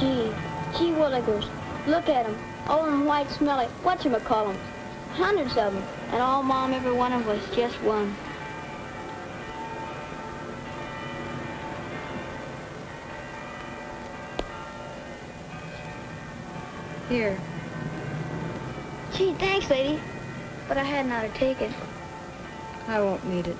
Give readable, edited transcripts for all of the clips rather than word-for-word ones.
Gee willikers. Look at 'em. All in white, smelly, whatchamacallums. Hundreds of 'em. And all Mom ever wanted was just one. Here. Gee, thanks, lady. But I hadn't ought to take it. I won't need it.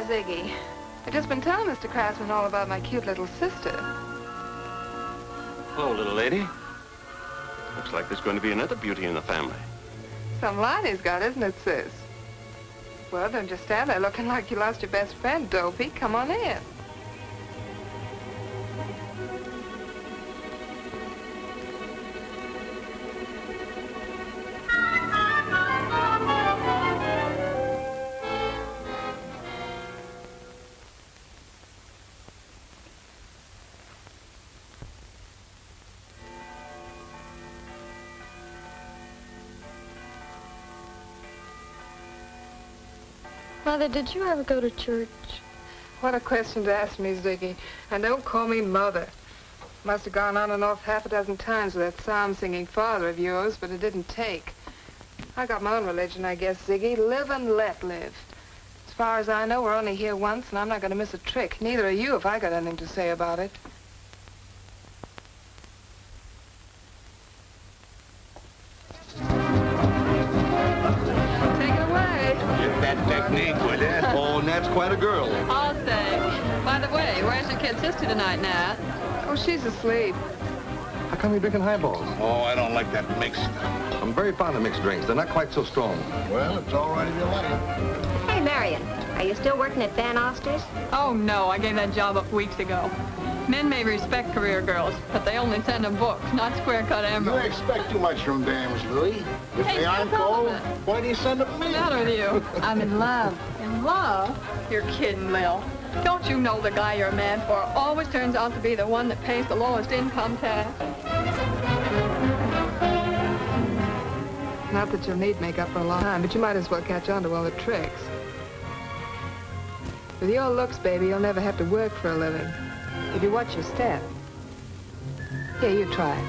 Ziggy. I've just been telling Mr. Craftsman all about my cute little sister. Hello, little lady. Looks like there's going to be another beauty in the family. Some line he's got, isn't it, sis? Well, don't just stand there looking like you lost your best friend, Dopey. Come on in. Mother, did you ever go to church? What a question to ask me, Ziggy. And don't call me Mother. Must have gone on and off half a dozen times with that psalm-singing father of yours, but it didn't take. I got my own religion, I guess, Ziggy. Live and let live. As far as I know, we're only here once, and I'm not going to miss a trick. Neither are you if I got anything to say about it. Technique with it. Oh, Nat's quite a girl. I'll say. By the way, where's your kid sister tonight, Nat? Oh, she's asleep. How come you're drinking highballs? Oh, I don't like that mixed. I'm very fond of mixed drinks. They're not quite so strong. Well, it's all right if you like it. Hey, Marion, are you still working at Van Oster's? Oh, no, I gave that job up weeks ago. Men may respect career girls, but they only send them books, not square-cut You emeralds. expect too much from dames, Louis. If Hey, they aren't no gold, compliment. why do you send them to me? What's the matter with you? I'm in love. In love? You're kidding, Lil. Don't you know the guy you're mad for always turns out to be the one that pays the lowest income tax? Not that you'll need makeup for a long time, but you might as well catch on to all the tricks. With your looks, baby, you'll never have to work for a living. If you watch your step. Here, you try it.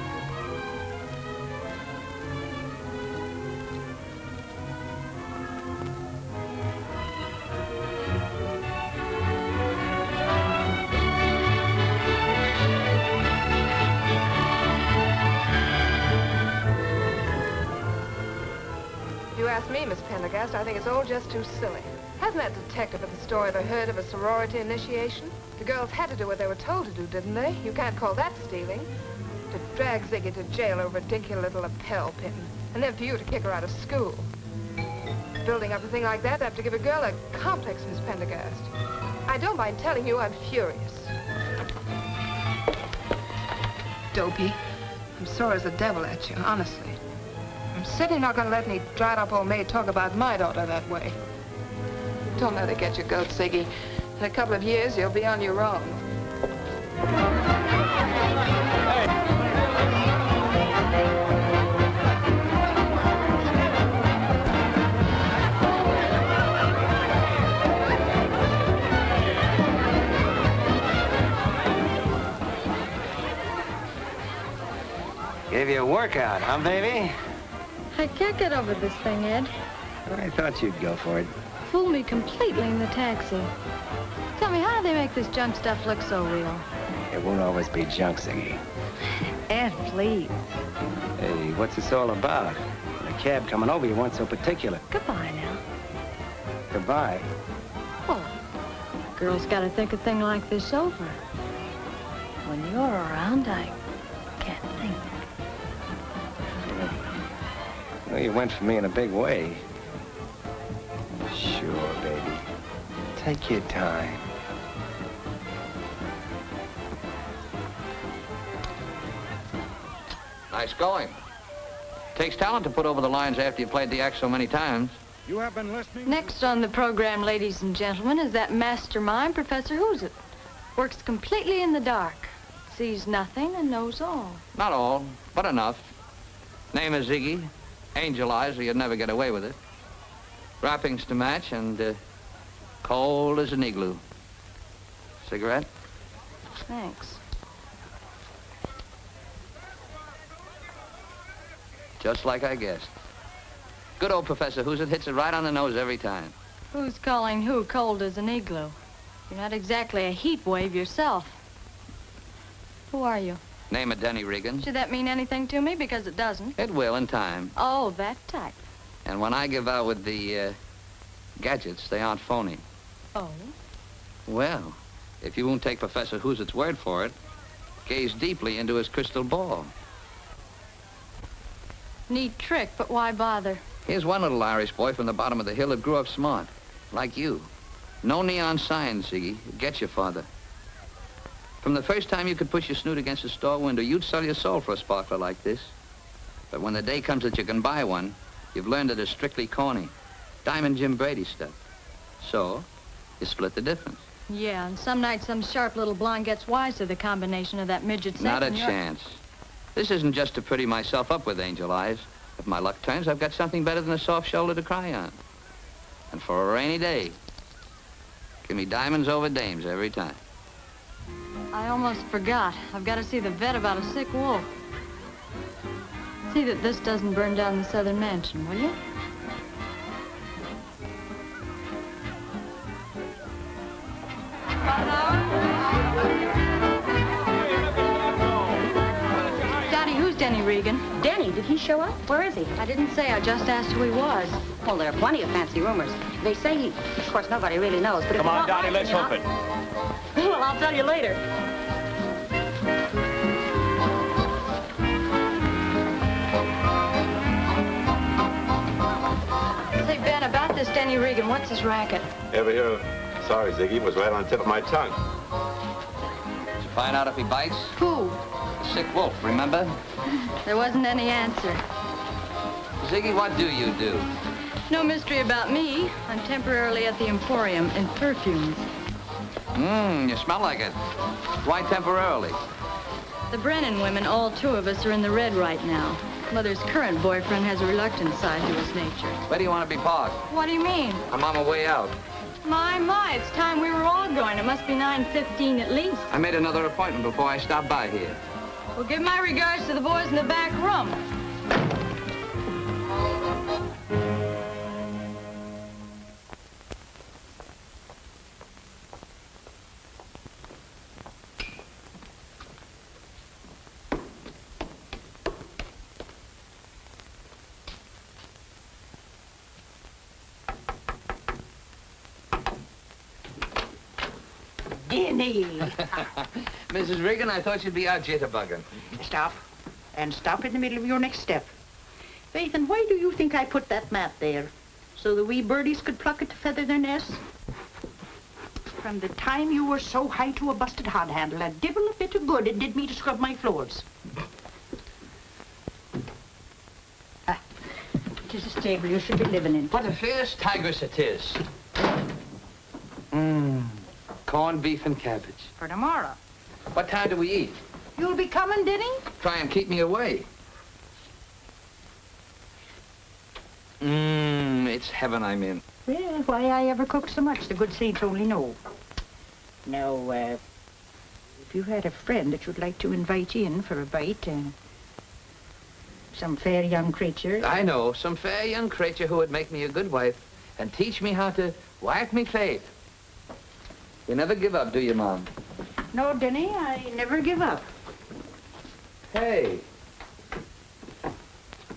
me, Miss Pendergast, I think it's all just too silly. Hasn't that detective at the store ever heard of a sorority initiation? The girls had to do what they were told to do, didn't they? You can't call that stealing. To drag Ziggy to jail over a dinky little lapel pin, and then for you to kick her out of school. Building up a thing like that, they have to give a girl a complex, Miss Pendergast. I don't mind telling you I'm furious. Dopey, I'm sore as the devil at you, honestly. I'm certainly not going to let any dried-up old maid talk about my daughter that way. Don't let her get your goat, Ziggy. In a couple of years, you'll be on your own. Gave you a workout, huh, baby? I can't get over this thing, Ed. I thought you'd go for it. Fooled me completely in the taxi. Tell me, how do they make this junk stuff look so real? It won't always be junk, Ziggy. Ed, please. Hey, what's this all about? The cab coming over, you weren't so particular. Goodbye now. Goodbye. Oh, girls gotta think a thing like this over. When you're around, I can't think. Well, you went for me in a big way. Sure, baby. Take your time. Nice going. Takes talent to put over the lines after you played the act so many times. You have been listening. Next on the program, ladies and gentlemen, is that mastermind, Professor Who's It. Works completely in the dark. Sees nothing and knows all. Not all, but enough. Name is Ziggy. Angel eyes, or you'd never get away with it. Wrappings to match, and cold as an igloo. Cigarette? Thanks. Just like I guessed. Good old Professor Who's It hits it right on the nose every time. Who's calling who cold as an igloo? You're not exactly a heat wave yourself. Who are you? Name of Denny Regan. Should that mean anything to me? Because it doesn't. It will in time. Oh, that type. And when I give out with the gadgets, they aren't phony. Oh? Well, if you won't take Professor Who's It's word for it, gaze deeply into his crystal ball. Neat trick, but why bother? Here's one little Irish boy from the bottom of the hill that grew up smart, like you. No neon signs, Ziggy. Get your father. From the first time you could push your snoot against a store window, you'd sell your soul for a sparkler like this. But when the day comes that you can buy one, you've learned it is strictly corny. Diamond Jim Brady stuff. So, you split the difference. Yeah, and some night some sharp little blonde gets wise to the combination of that midget set. Not a chance. This isn't just to pretty myself up with angel eyes. If my luck turns, I've got something better than a soft shoulder to cry on. And for a rainy day, give me diamonds over dames every time. I almost forgot. I've got to see the vet about a sick wolf. See that this doesn't burn down the southern mansion, will you? Daddy, who's Denny Regan? Denny, did he show up? Where is he? I didn't say. I just asked who he was. Well, there are plenty of fancy rumors. They say he... Of course, nobody really knows, but... Come on, Donnie, let's hook it. Well, I'll tell you later. Say, Ben, about this Denny Regan, what's his racket? Ever hear of... Sorry, Ziggy, it was right on the tip of my tongue. Did you find out if he bites? Who? The sick wolf, remember? There wasn't any answer. Ziggy, what do you do? No mystery about me. I'm temporarily at the Emporium in perfumes. You smell like it. Why temporarily? The Brennan women, all two of us, are in the red right now. Mother's current boyfriend has a reluctant side to his nature. Where do you want to be parked? What do you mean? I'm on my way out. My, it's time we were all going. It must be 9:15 at least. I made another appointment before I stopped by here. Well, give my regards to the boys in the back room. Denny. Mrs. Regan, I thought you'd be out jitterbugging. Stop. And stop in the middle of your next step. Faith, and why do you think I put that mat there? So the wee birdies could pluck it to feather their nests? From the time you were so high to a busted hod handle, a divil a bit of good it did me to scrub my floors. It is a stable you should be living in. What a fierce tigress it is. Corned beef and cabbage. For tomorrow. What time do we eat? You'll be coming, Denny? Try and keep me away. It's heaven I'm in. Well, why I ever cook so much, the good saints only know. Now, if you had a friend that you'd like to invite in for a bite, some fair young creature... I know, some fair young creature who would make me a good wife and teach me how to wipe me faith. You never give up, do you, Mom? No, Denny, I never give up. Hey.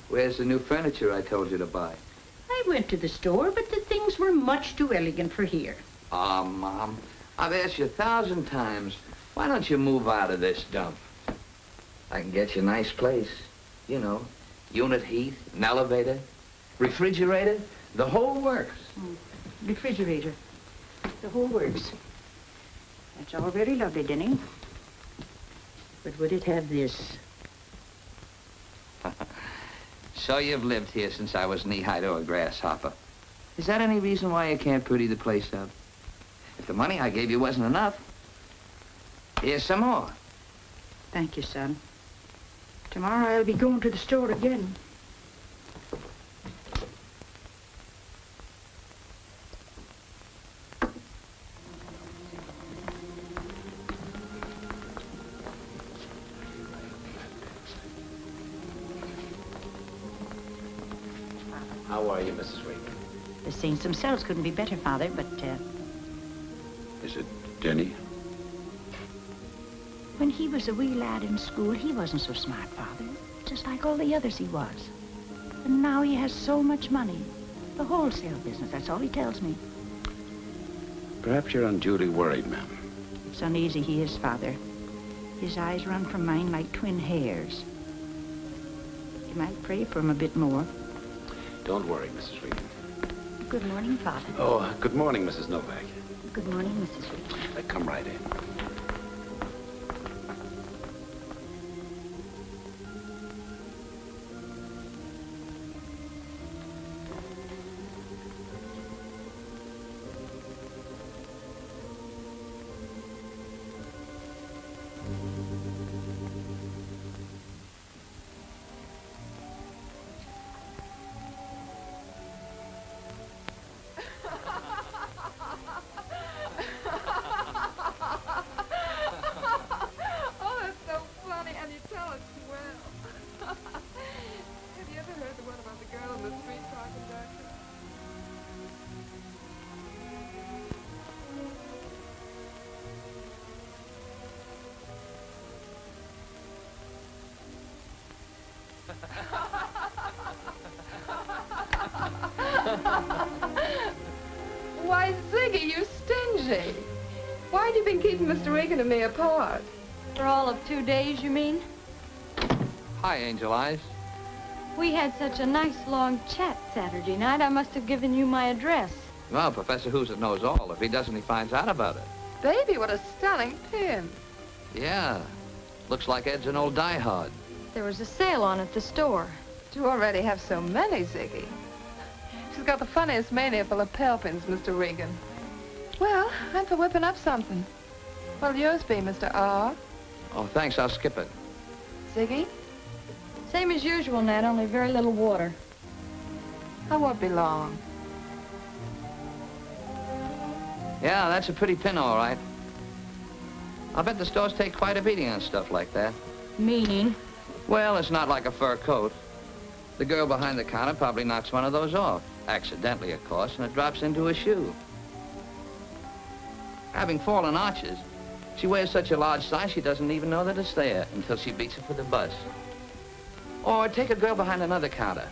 Where's the new furniture I told you to buy? I went to the store, but the things were much too elegant for here. Oh, Mom, I've asked you 1,000 times. Why don't you move out of this dump? I can get you a nice place. You know, unit heat, an elevator, refrigerator, the whole works. Refrigerator, the whole works. That's all very lovely, Denny. But would it have this? So you've lived here since I was knee-high to a grasshopper. Is that any reason why you can't pretty the place up? If the money I gave you wasn't enough, here's some more. Thank you, son. Tomorrow I'll be going to the store again. How are you, Mrs. Regan? The saints themselves couldn't be better, Father, but, Is it Denny? when he was a wee lad in school, he wasn't so smart, Father. Just like all the others he was. And now he has so much money. The wholesale business, that's all he tells me. Perhaps you're unduly worried, ma'am. It's uneasy he is, Father. His eyes run from mine like twin hairs. You might pray for him a bit more. Don't worry, Mrs. Regan. Good morning, Father. Oh, good morning, Mrs. Novak. Good morning, Mrs. Regan. Come right in. Oh, that's so funny, and you tell it well. Have you ever heard the one about the girl in the street talking doctor? Why, Ziggy, you stingy. Why have you been keeping Mr. Regan and me apart? For all of 2 days, you mean? Hi, Angel Eyes. We had such a nice long chat Saturday night, I must have given you my address. Well, Professor Who's-It knows all. If he doesn't, he finds out about it. Baby, what a stunning pin. Yeah. Looks like Ed's an old diehard. There was a sale on at the store. You already have so many, Ziggy. She's got the funniest mania for lapel pins, Mr. Regan. Well, I'm for whipping up something. What'll yours be, Mr. R? Oh, thanks. I'll skip it. Ziggy? Same as usual, Nat, only very little water. I won't be long. Yeah, that's a pretty pin, all right. I'll bet the stores take quite a beating on stuff like that. Meaning? Well, it's not like a fur coat. The girl behind the counter probably knocks one of those off. Accidentally, of course, and it drops into a shoe. Having fallen arches, she wears such a large size she doesn't even know that it's there until she beats it for the bus. Or take a girl behind another counter.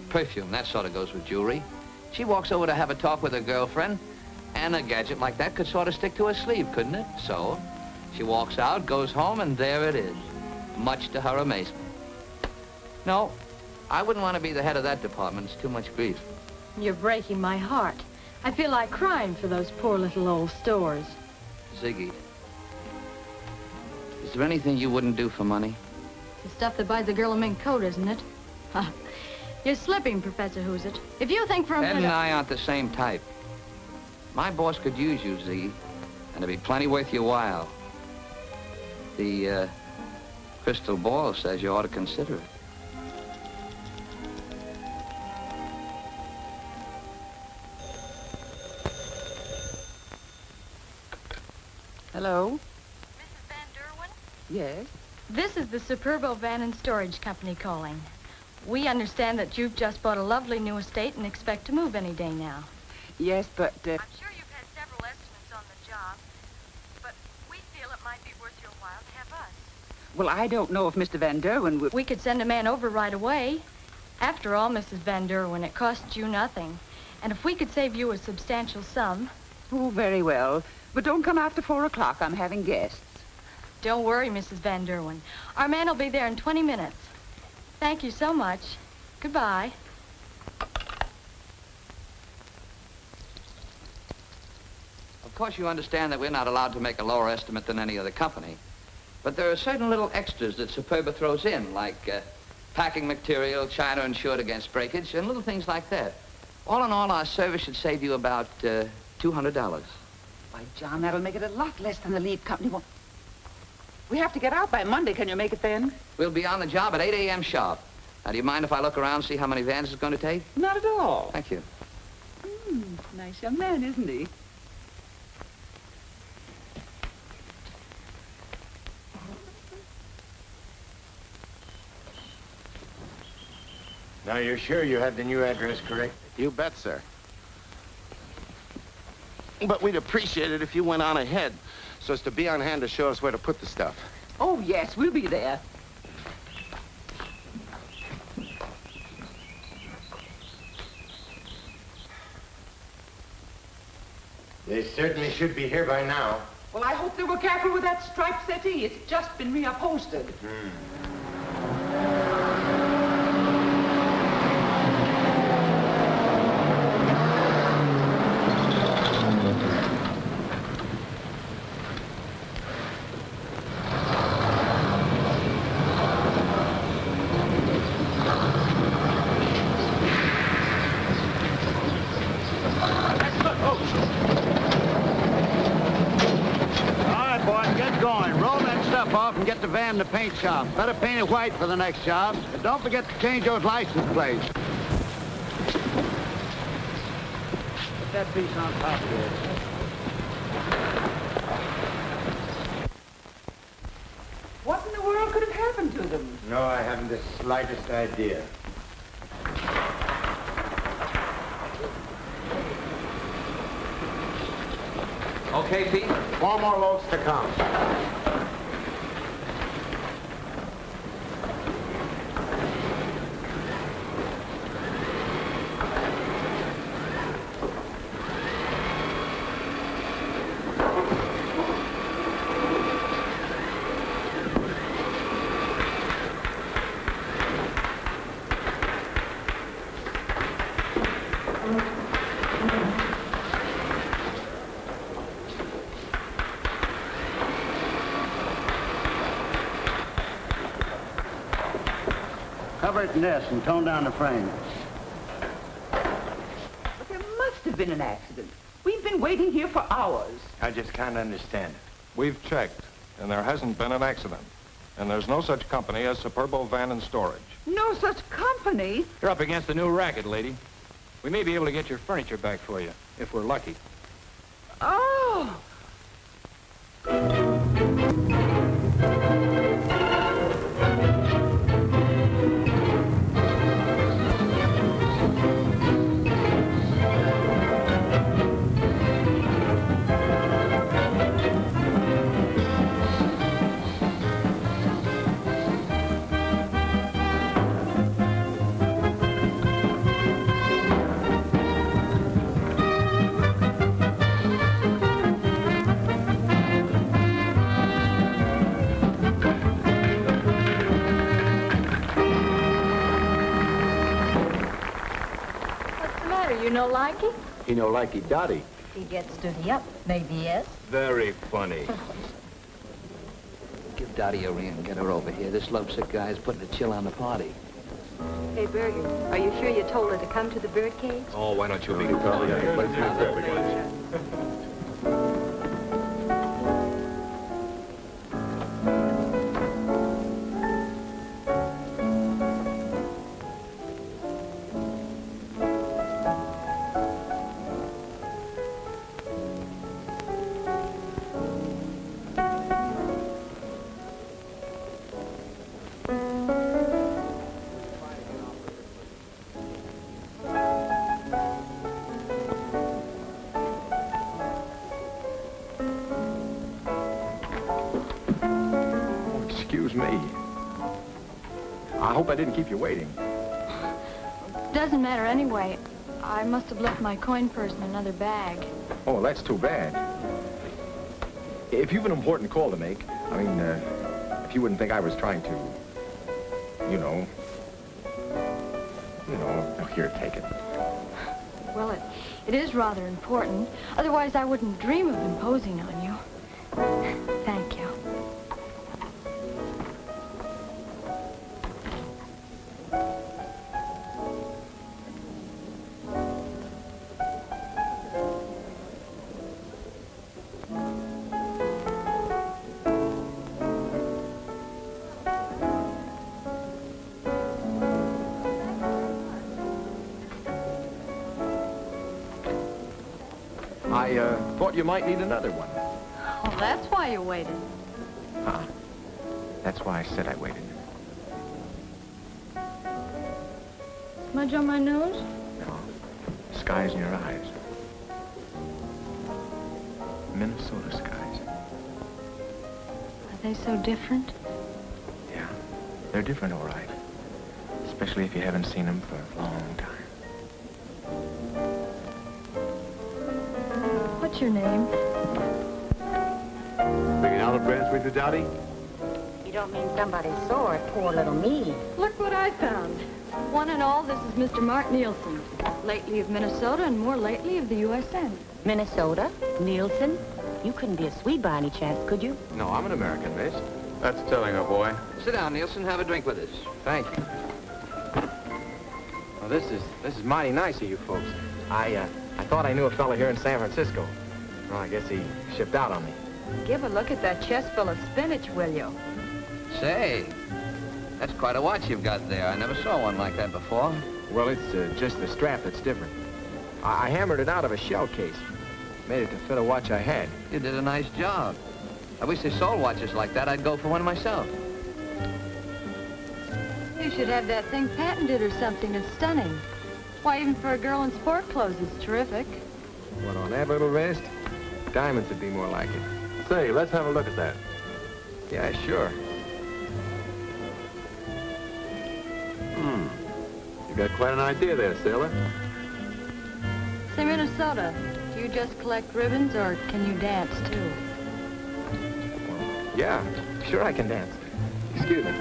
Perfume, that sort of goes with jewelry. She walks over to have a talk with her girlfriend, And a gadget like that could sort of stick to her sleeve, couldn't it? So, she walks out, goes home, and there it is, much to her amazement. No, I wouldn't want to be the head of that department. It's too much grief. You're breaking my heart. I feel like crying for those poor little old stores. Ziggy, is there anything you wouldn't do for money? The stuff that buys a girl a mink coat, isn't it? You're slipping, Professor Who's-It. If you think for a Ed minute... and I aren't the same type. My boss could use you, Ziggy, and it'd be plenty worth your while. The crystal ball says you ought to consider it. Hello? Mrs. Van Derwin? Yes? This is the Superbo Van and Storage Company calling. We understand that you've just bought a lovely new estate and expect to move any day now. Yes, but, I'm sure you've had several estimates on the job, but we feel it might be worth your while to have us. well, I don't know if Mr. Van Derwin would... We could send a man over right away. After all, Mrs. Van Derwin, it costs you nothing. And if we could save you a substantial sum... Oh, very well. But don't come after 4 o'clock. I'm having guests. Don't worry, Mrs. Van Derwin. Our man will be there in 20 minutes. Thank you so much. Goodbye. Of course, you understand that we're not allowed to make a lower estimate than any other company. But there are certain little extras that Superba throws in, like packing material, china insured against breakage, and little things like that. All in all, our service should save you about $200. Why, John, that'll make it a lot less than the lead company won't. We have to get out by Monday. Can you make it then? We'll be on the job at 8 a.m. sharp. Now, do you mind if I look around and see how many vans it's going to take? Not at all. Thank you. Nice young man, isn't he? Now, you're sure you had the new address correct? You bet, sir. But we'd appreciate it if you went on ahead so as to be on hand to show us where to put the stuff. Oh, yes, we'll be there. They certainly should be here by now. Well, I hope they were careful with that striped settee. It's just been reupholstered. Get the van to paint shop. Better paint it white for the next job. And don't forget to change those license plates. Put that piece on top here. What in the world could have happened to them? No, I haven't the slightest idea. Okay, Pete? 4 more loads to come. Cover it in this and tone down the frame. But there must have been an accident. We've been waiting here for hours. I just can't understand it. We've checked, and there hasn't been an accident. And there's no such company as Superbo Van and Storage. No such company? You're up against a new racket, lady. We may be able to get your furniture back for you, if we're lucky. Oh! You no likey? He no likey Dottie. He gets duty up. Maybe yes. Very funny. Give Dottie a ring and get her over here. This lovesick guy is putting a chill on the party. Hey, Berger, are you sure you told her to come to the birdcage? Oh, why don't you leave? Excuse me. I hope I didn't keep you waiting. Doesn't matter anyway. I must have left my coin purse in another bag. Oh, that's too bad. If you've an important call to make, I mean, if you wouldn't think I was trying to, you know, oh, here, take it. Well, it is rather important. Otherwise, I wouldn't dream of imposing on you. Thank you. I thought you might need another one. Oh, that's why you waited. Huh. That's why I said I waited. Smudge on my nose? No. Skies in your eyes. Minnesota skies. Are they so different? Yeah. They're different, all right. Especially if you haven't seen them for a long time. What's your name? Bringing olive branch with you, Dottie? You don't mean somebody sore, poor little me. Look what I found. One and all, this is Mr. Mark Nielsen. Lately of Minnesota and more lately of the USN. Minnesota? Nielsen? You couldn't be a Swede by any chance, could you? No, I'm an American, miss. That's telling her, boy. Sit down, Nielsen. Have a drink with us. Thank you. Well, this is mighty nice of you folks. I thought I knew a fella here in San Francisco. Well, I guess he shipped out on me. Give a look at that chest full of spinach, will you? Say, that's quite a watch you've got there. I never saw one like that before. Well, it's just the strap that's different. I hammered it out of a shell case. Made it to fit a watch I had. You did a nice job. I wish they sold watches like that. I'd go for one myself. You should have that thing patented or something. It's stunning. Why, even for a girl in sport clothes, it's terrific. What, on that little wrist? Diamonds would be more like it. Say, let's have a look at that. Yeah, sure. You got quite an idea there, sailor. Say, Minnesota, do you just collect ribbons or can you dance, too? Yeah, sure I can dance. Excuse me.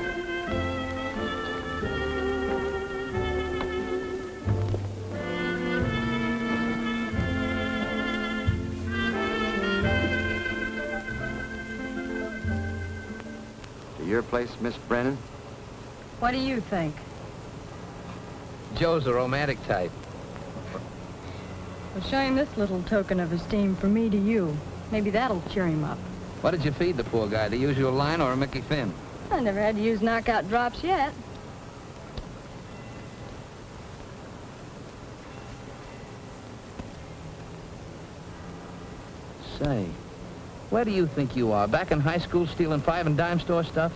To your place, Miss Brennan? What do you think? Joe's a romantic type. Well, show him this little token of esteem from me to you. Maybe that'll cheer him up. What did you feed the poor guy? The usual line or a Mickey Finn? I never had to use knockout drops yet. Say, where do you think you are? Back in high school stealing 5 and dime store stuff?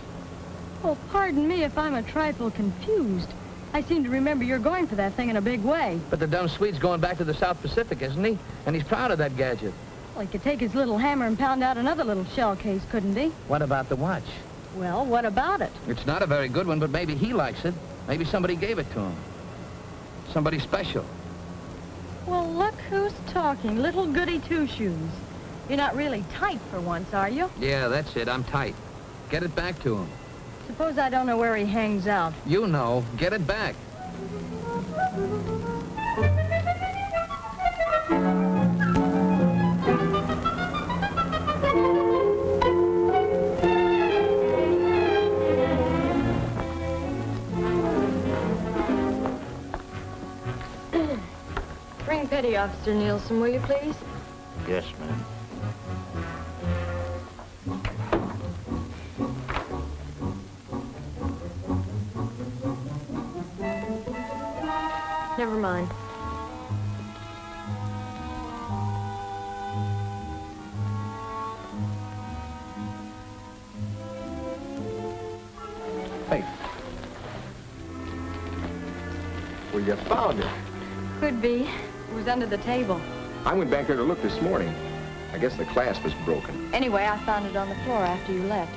Well, pardon me if I'm a trifle confused. I seem to remember you're going for that thing in a big way. But the dumb Swede's going back to the South Pacific, isn't he? And he's proud of that gadget. Well, he could take his little hammer and pound out another little shell case, couldn't he? What about the watch? Well, what about it? It's not a very good one, but maybe he likes it. Maybe somebody gave it to him. Somebody special. Well, look who's talking. Little goody two-shoes. You're not really tight for once, are you? Yeah, that's it. I'm tight. Get it back to him. Suppose I don't know where he hangs out. You know. Get it back. me, Officer Nielsen, will you please? Yes, ma'am. Never mind. Hey. Well, you found it. Could be. It was under the table. I went back there to look this morning. I guess the clasp was broken. Anyway, I found it on the floor after you left.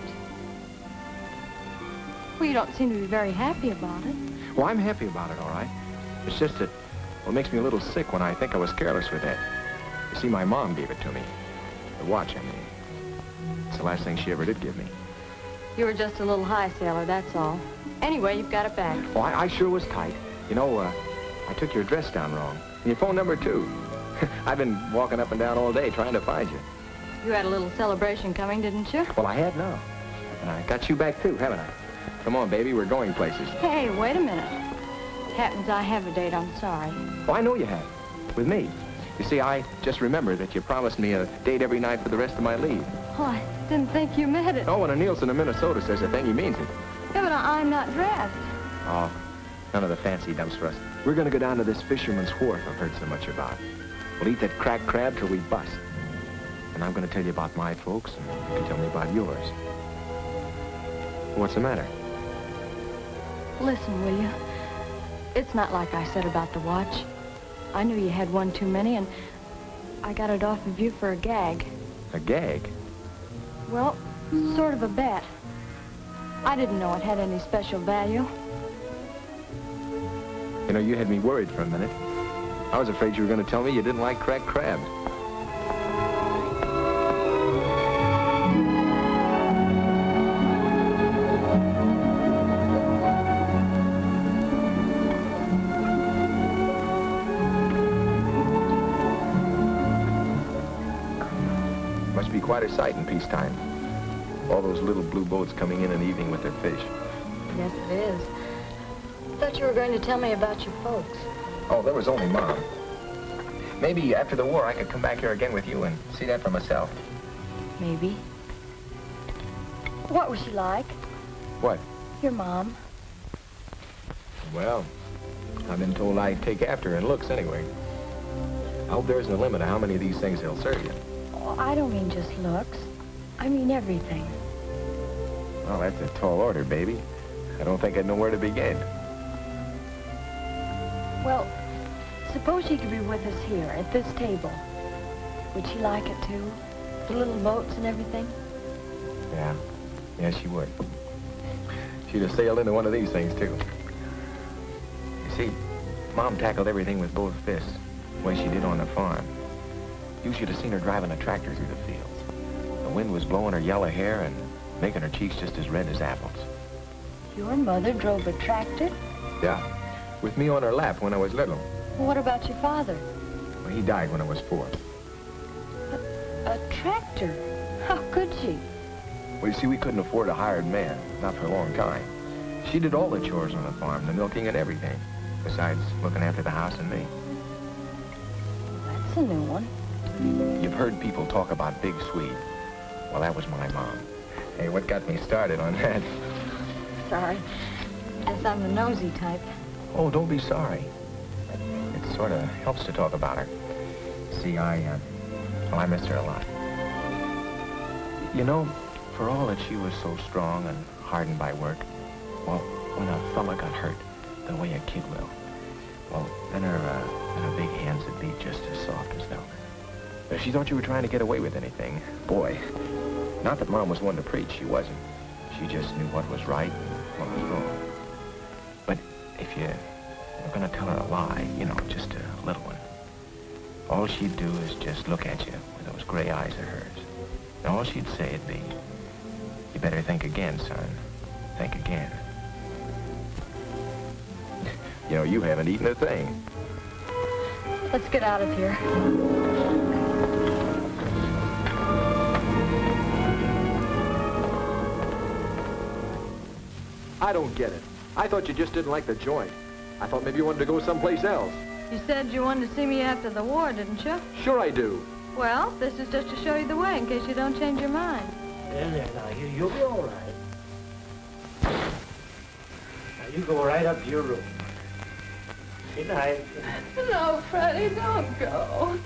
Well, you don't seem to be very happy about it. Well, I'm happy about it, all right. It's just that, well, it makes me a little sick when I think I was careless with that. You see, my mom gave it to me. The watch, I mean. It's the last thing she ever did give me. You were just a little high sailor, that's all. Anyway, you've got it back. Oh, I sure was tight. You know, I took your address down wrong. And your phone number, too. I've been walking up and down all day trying to find you. You had a little celebration coming, didn't you? Well, I had now. And I got you back, too, haven't I? Come on, baby, we're going places. Hey, wait a minute. Happens I have a date, I'm sorry. Oh, I know you have. With me. You see, I just remembered that you promised me a date every night for the rest of my leave. Oh, I didn't think you meant it. Oh, when a Nielsen of Minnesota says a thing, he means it. Yeah, but I'm not dressed. Oh, none of the fancy dumps for us. We're going to go down to this fisherman's wharf I've heard so much about. We'll eat that cracked crab till we bust. And I'm going to tell you about my folks, and you can tell me about yours. What's the matter? Listen, will you? It's not like I said about the watch. I knew you had one too many, and I got it off of you for a gag. A gag? Well, sort of a bet. I didn't know it had any special value. You know, you had me worried for a minute. I was afraid you were going to tell me you didn't like cracked crab. Must be quite a sight in peacetime. All those little blue boats coming in the evening with their fish. Yes, it is. I thought you were going to tell me about your folks. Oh, there was only Mom. Maybe after the war I could come back here again with you and see that for myself. Maybe. What was she like? What? Your mom. Well, I've been told I take after her in looks anyway. I hope there isn't a limit to how many of these things they'll serve you. Oh, I don't mean just looks. I mean everything. Well, that's a tall order, baby. I don't think I'd know where to begin. Well, suppose she could be with us here at this table. Would she like it too? The little boats and everything? Yeah. Yeah, she would. She'd have sailed into one of these things, too. You see, Mom tackled everything with both fists, the way she did on the farm. You should have seen her driving a tractor through the fields. The wind was blowing her yellow hair and making her cheeks just as red as apples. Your mother drove a tractor? Yeah, with me on her lap when I was little. Well, what about your father? Well, he died when I was 4. A tractor? How could she? Well, you see, we couldn't afford a hired man, not for a long time. She did all the chores on the farm, the milking and everything, besides looking after the house and me. That's a new one. You've heard people talk about Big Swede. Well, that was my mom. Hey, what got me started on that? Sorry. Guess I'm the nosy type. Oh, don't be sorry. It sort of helps to talk about her. See, well, I miss her a lot. You know, for all that she was so strong and hardened by work, well, when a fella got hurt, the way a kid will, well, then her big hands would be just as soft as velvet. If she thought you were trying to get away with anything, boy, not that Mom was one to preach, she wasn't. She just knew what was right and what was wrong. But if you were going to tell her a lie, you know, just a little one, all she'd do is just look at you with those gray eyes of hers. And all she'd say would be, you better think again, son. Think again. You know, you haven't eaten a thing. Let's get out of here. I don't get it. I thought you just didn't like the joint. I thought maybe you wanted to go someplace else. You said you wanted to see me after the war, didn't you? Sure I do. Well, this is just to show you the way in case you don't change your mind. There, now, you'll be all right. Now, you go right up to your room. Good night. No, Freddie, don't go.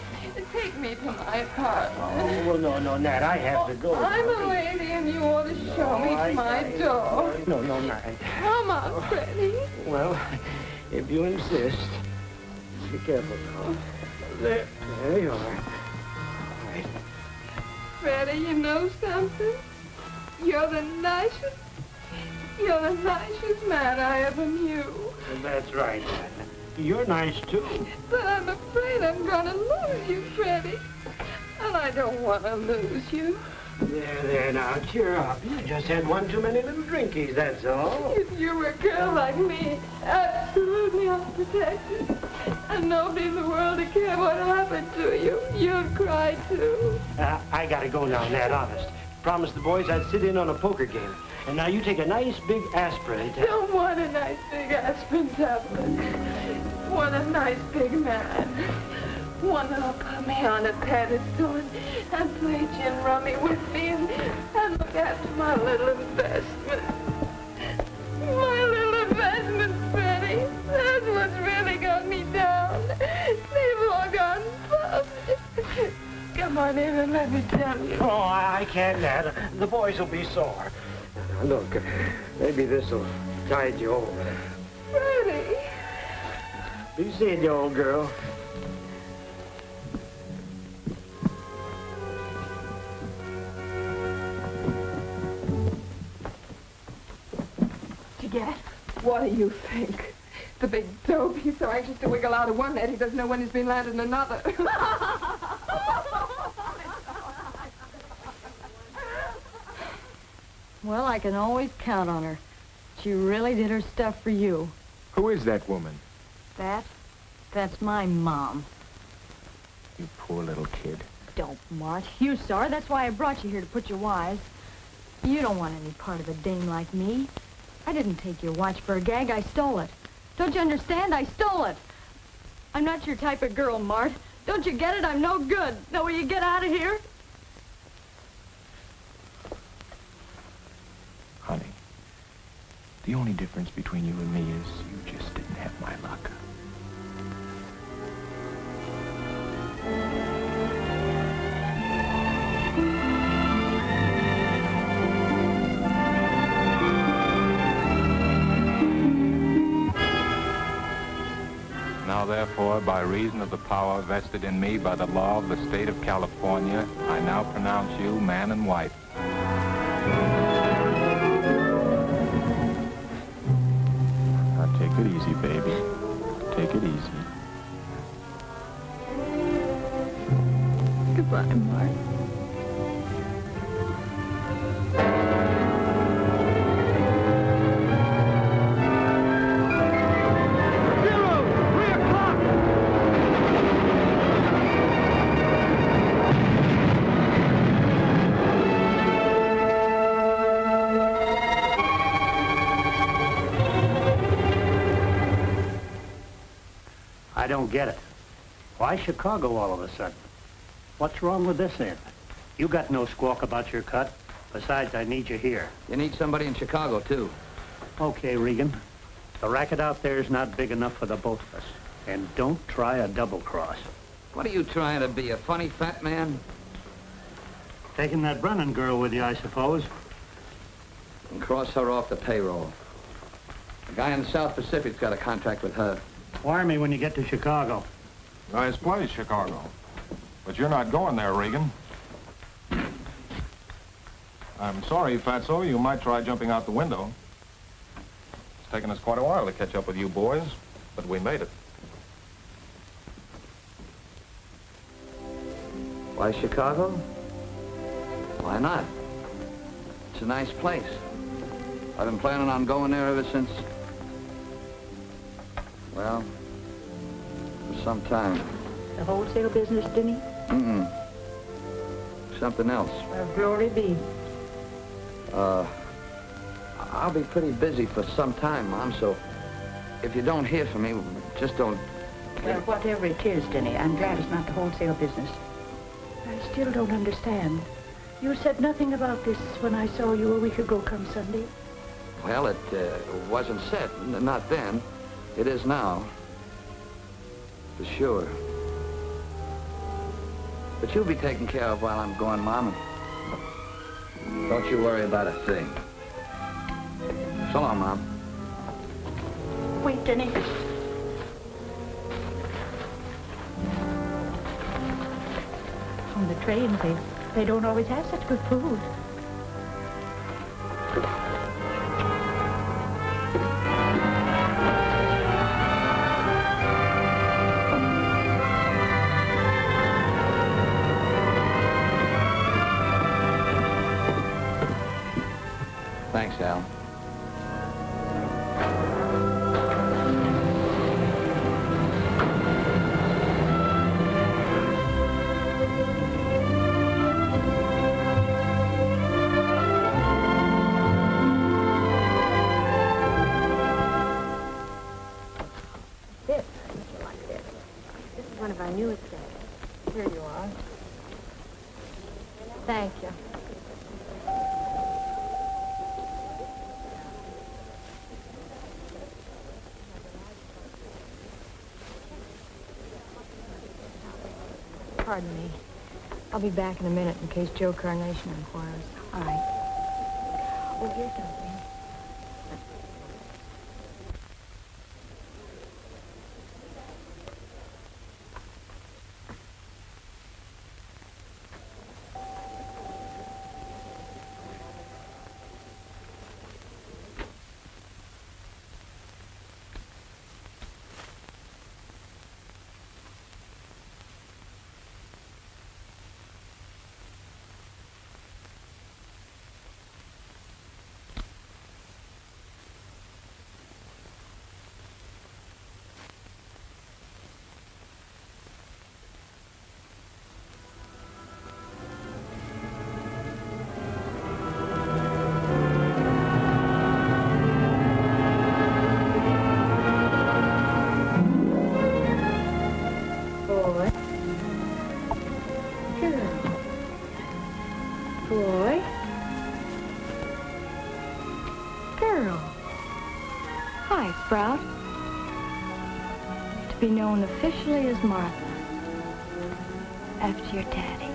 Take me to my apartment. Oh, well, no, Nat, I have to go. I'm a lady, and you ought to show me to my door. No, Nat. Come on, Freddie. Well, if you insist. Be careful now. There you are. All right. Freddie, you know something? You're the nicest man I ever knew. That's right, Nat. You're nice, too. But I'm afraid I'm gonna lose you, Freddie. And I don't want to lose you. There, now, cheer up. You just had one too many little drinkies, that's all. If you were a girl like me, absolutely unprotected, and nobody in the world would care what happened to you, you'd cry, too. I gotta go now, Nat, honest. Promised the boys I'd sit in on a poker game. And now you take a nice big aspirin tablet. Don't want a nice big aspirin tablet. Want a nice big man. One that'll put me on a pedestal and play gin rummy with me and look after my little investment. My little investment, Freddie. That's what's really got me down. They've all gone bust. Come on in and let me tell you. Oh, I can't, Nat. The boys will be sore. Now, look, maybe this'll tide you over. Freddie. Be seeing you, old girl. Did you get it? What do you think? The big dope, he's so anxious to wiggle out of one net, he doesn't know when he's been landed in another. Well, I can always count on her. She really did her stuff for you. Who is that woman? That's my mom. You poor little kid. Don't, Mart. You saw her. That's why I brought you here to put you wise. You don't want any part of a dame like me. I didn't take your watch for a gag. I stole it. Don't you understand? I stole it. I'm not your type of girl, Mart. Don't you get it? I'm no good. Know where you get out of here? Honey, the only difference between you and me is you just didn't have my luck. Now, therefore, by reason of the power vested in me by the law of the state of California, I now pronounce you man and wife. Now, take it easy, baby. Take it easy. Goodbye, Mart. I don't get it. Why Chicago all of a sudden? What's wrong with this end? You got no squawk about your cut. Besides, I need you here. You need somebody in Chicago, too. Okay, Regan. The racket out there is not big enough for the both of us. And don't try a double cross. What are you trying to be, a funny fat man? Taking that Brennan girl with you, I suppose. And cross her off the payroll. The guy in the South Pacific's got a contract with her. Wire me when you get to Chicago. Nice place, Chicago. But you're not going there, Regan. I'm sorry, Fatso. You might try jumping out the window. It's taken us quite a while to catch up with you boys, but we made it. Why Chicago? Why not? It's a nice place. I've been planning on going there ever since... well, for some time. The wholesale business, Denny? Mm-mm. Something else. Well, glory be. I'll be pretty busy for some time, Mom, so if you don't hear from me, just don't Well, whatever it is, Denny, I'm glad it's not the wholesale business. I still don't understand. You said nothing about this when I saw you a week ago come Sunday. Well, it wasn't said. Not then. It is now. For sure. But you'll be taken care of while I'm gone, Mom. Don't you worry about a thing. So long, Mom. Wait, Denny. On the train, they don't always have such good food. Thanks, Al. This, you like this. This is one of our newest things. Here you are. Thank you. Pardon me. I'll be back in a minute in case Joe Carnation inquires. All right. Oh, here's something. Sprout, to be known officially as Martha, after your daddy.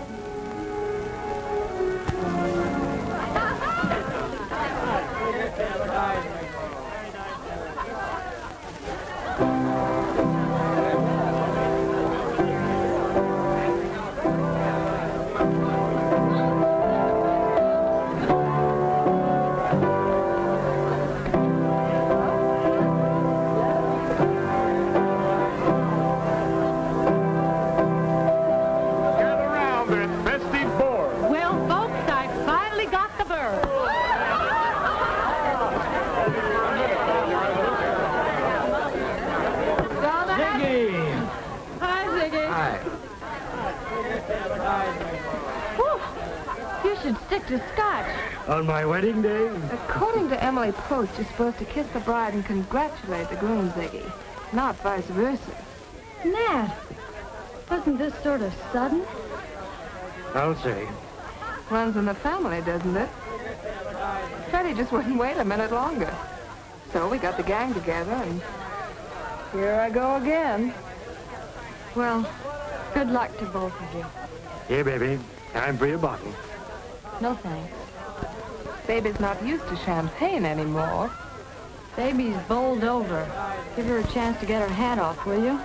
To Scotch. On my wedding day? According to Emily Post, you're supposed to kiss the bride and congratulate the groom, Ziggy, not vice versa. Nat, wasn't this sort of sudden? I'll say. Runs in the family, doesn't it? Freddie just wouldn't wait a minute longer. So we got the gang together, and here I go again. Well, good luck to both of you. Here, baby. Time for your bottle. No thanks. Baby's not used to champagne anymore. Baby's bowled over. Give her a chance to get her hat off, will you?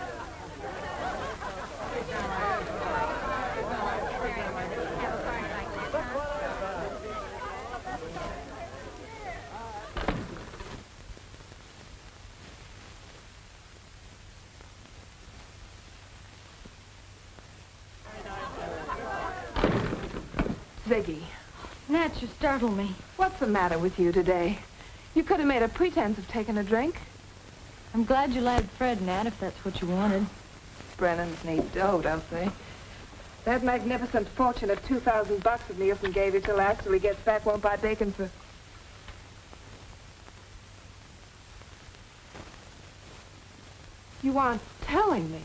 Ziggy. Nat, you startle me. What's the matter with you today? You could have made a pretense of taking a drink. I'm glad you lagged Fred, Nat, if that's what you wanted. Brennan's need dough, don't they? That magnificent fortune of $2,000 that Nielsen gave you till after he gets back won't buy bacon for... You aren't telling me. Is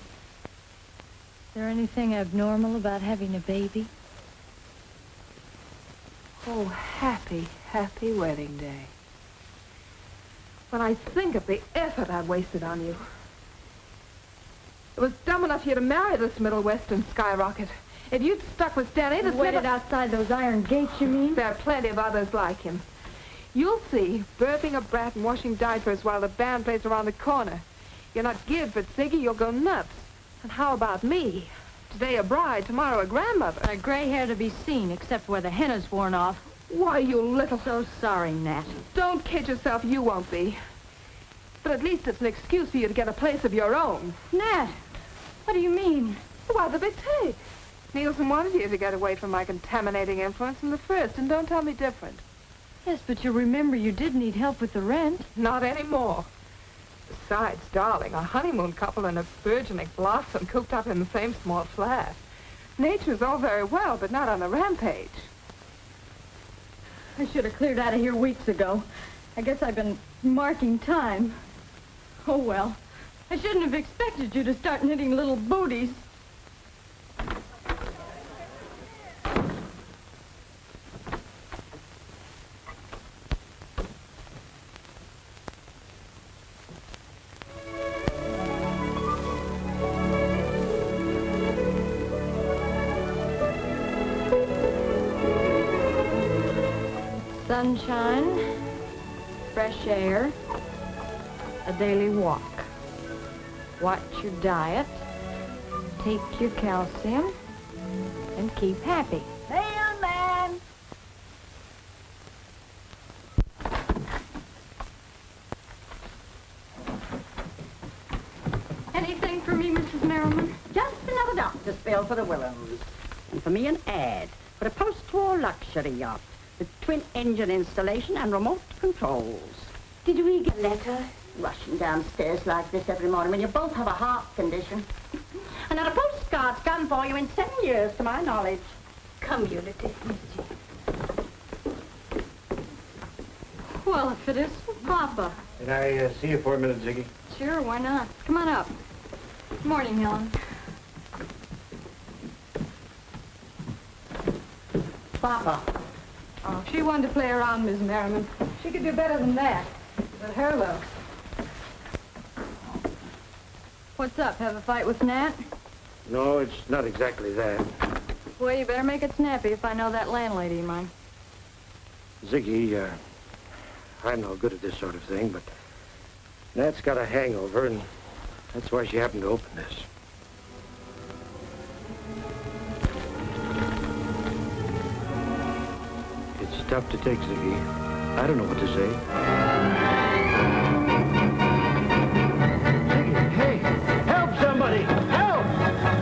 there anything abnormal about having a baby? Oh, happy, happy wedding day. When I think of the effort I wasted on you. It was dumb enough for you to marry this Middle Western skyrocket. If you'd stuck with Danny, this Waited outside those iron gates, you mean? There are plenty of others like him. You'll see, burping a brat and washing diapers while the band plays around the corner. You're not geared for it, Ziggy, you'll go nuts. And how about me? Today a bride, tomorrow a grandmother. A gray hair to be seen, except where the henna's worn off. Why, you little... So sorry, Nat. Don't kid yourself, you won't be. But at least it's an excuse for you to get a place of your own. Nat, what do you mean? Why, the big take. Nielsen wanted you to get away from my contaminating influence from the first, and don't tell me different. Yes, but you remember you did need help with the rent. Not anymore. Besides, darling, a honeymoon couple and a burgeoning blossom cooped up in the same small flat. Nature's all very well, but not on the rampage. I should have cleared out of here weeks ago. I guess I've been marking time. Oh, well. I shouldn't have expected you to start knitting little booties. Sunshine, fresh air, a daily walk. Watch your diet, take your calcium, and keep happy. Mailman! Anything for me, Mrs. Merriman? Just another doctor's bill for the Willows. And for me an ad for a post-war luxury yacht with twin-engine installation and remote controls. Did we get a letter? Rushing downstairs like this every morning when you both have a heart condition. And not a postcard's done for you in 7 years, to my knowledge. Come, Unity. Well, if it is for Papa. Can I see you for a minute, Ziggy? Sure, why not? Come on up. Good morning, Helen. Papa. Oh, she wanted to play around, Miss Merriman. She could do better than that. But her looks. What's up? Have a fight with Nat? No, it's not exactly that. Well, you better make it snappy if I know that landlady of mine. Ziggy, I'm no good at this sort of thing, but Nat's got a hangover, and that's why she happened to open this. It's tough to take, Ziggy. I don't know what to say. Ziggy, hey! Help somebody! Help! Help!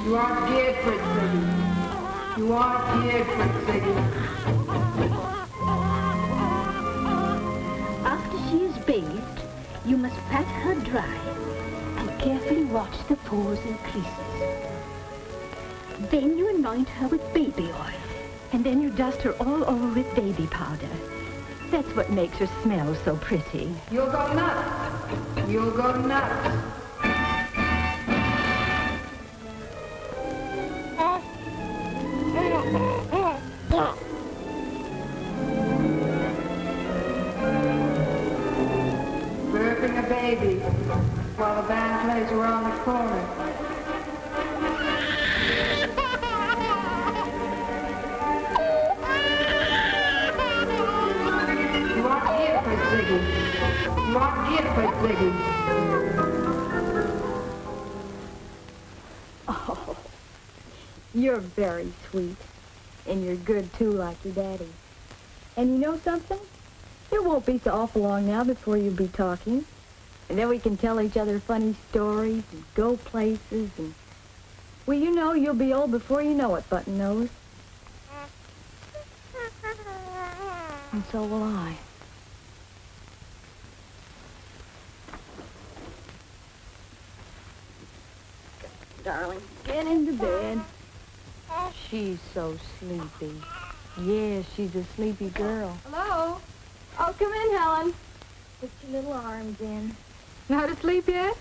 You aren't geared for it, Ziggy. You aren't geared for it, Ziggy. After she is bathed, you must pat her dry and carefully watch the pores and creases. Then you anoint her with baby oil. And then you dust her all over with baby powder. That's what makes her smell so pretty. You'll go nuts. You'll go nuts. Burping a baby while the band plays around the corner. You aren't here for it, Ziggy. You aren't here for it, Ziggy. Oh, you're very sweet. And you're good, too, like your daddy. And you know something? It won't be so awful long now before you'll be talking. And then we can tell each other funny stories and go places and... Well, you know you'll be old before you know it, Button Nose. And so will I. Darling, get into bed. She's so sleepy. Yeah, she's a sleepy girl. Hello? Oh, come in, Helen. Put your little arms in. Not asleep yet?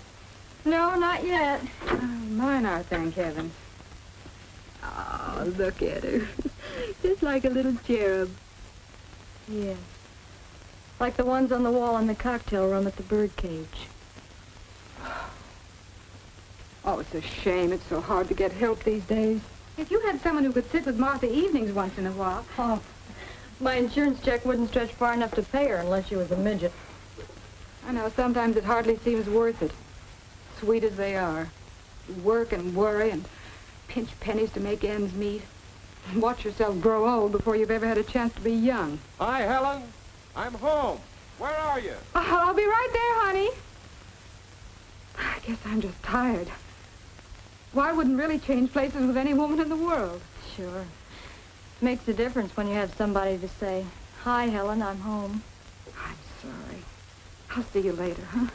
No, not yet. Oh, mine are, thank heaven. Oh, look at her. Just like a little cherub. Yeah. Like the ones on the wall in the cocktail room at the birdcage. Oh, it's a shame. It's so hard to get help these days. If you had someone who could sit with Martha evenings once in a while. Oh, my insurance check wouldn't stretch far enough to pay her unless she was a midget. I know, sometimes it hardly seems worth it. Sweet as they are. You work and worry and pinch pennies to make ends meet. And watch yourself grow old before you've ever had a chance to be young. Hi, Helen. I'm home. Where are you? I'll be right there, honey. I guess I'm just tired. Why wouldn't really change places with any woman in the world? Sure. Makes a difference when you have somebody to say, "Hi, Helen, I'm home." I'm sorry. I'll see you later, huh?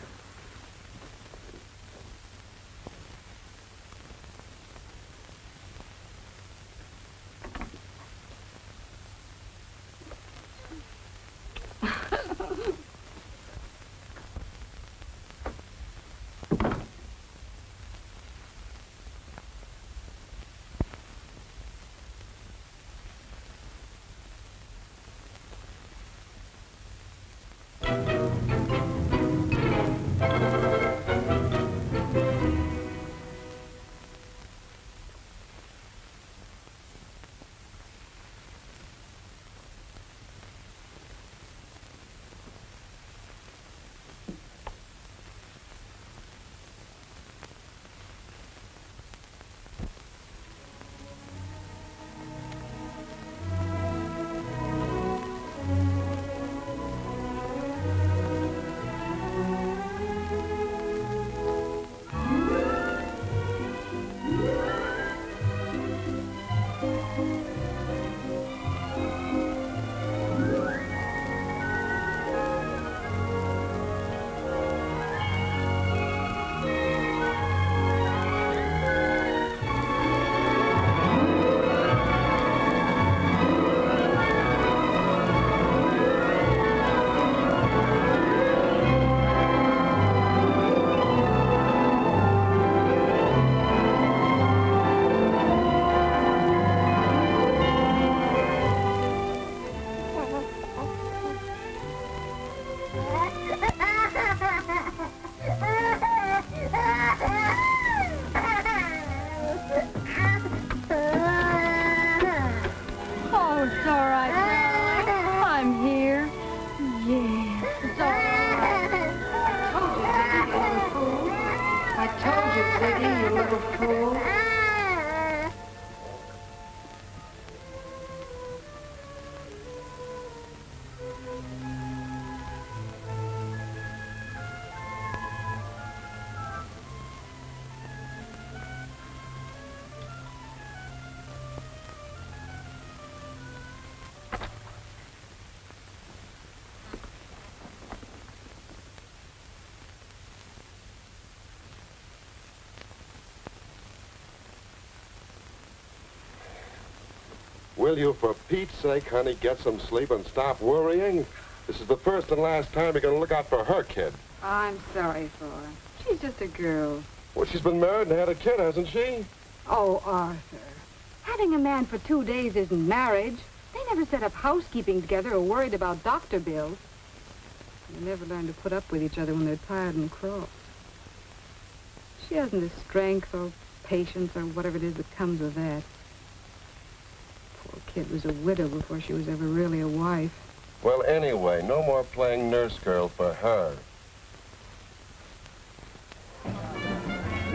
Will you, for Pete's sake, honey, get some sleep and stop worrying? This is the first and last time you're going to look out for her kid. I'm sorry for her. She's just a girl. Well, she's been married and had a kid, hasn't she? Oh, Arthur. Having a man for 2 days isn't marriage. They never set up housekeeping together or worried about doctor bills. They never learn to put up with each other when they're tired and cross. She hasn't the strength or patience or whatever it is that comes with that. Poor kid was a widow before she was ever really a wife. Well, anyway, no more playing nurse girl for her.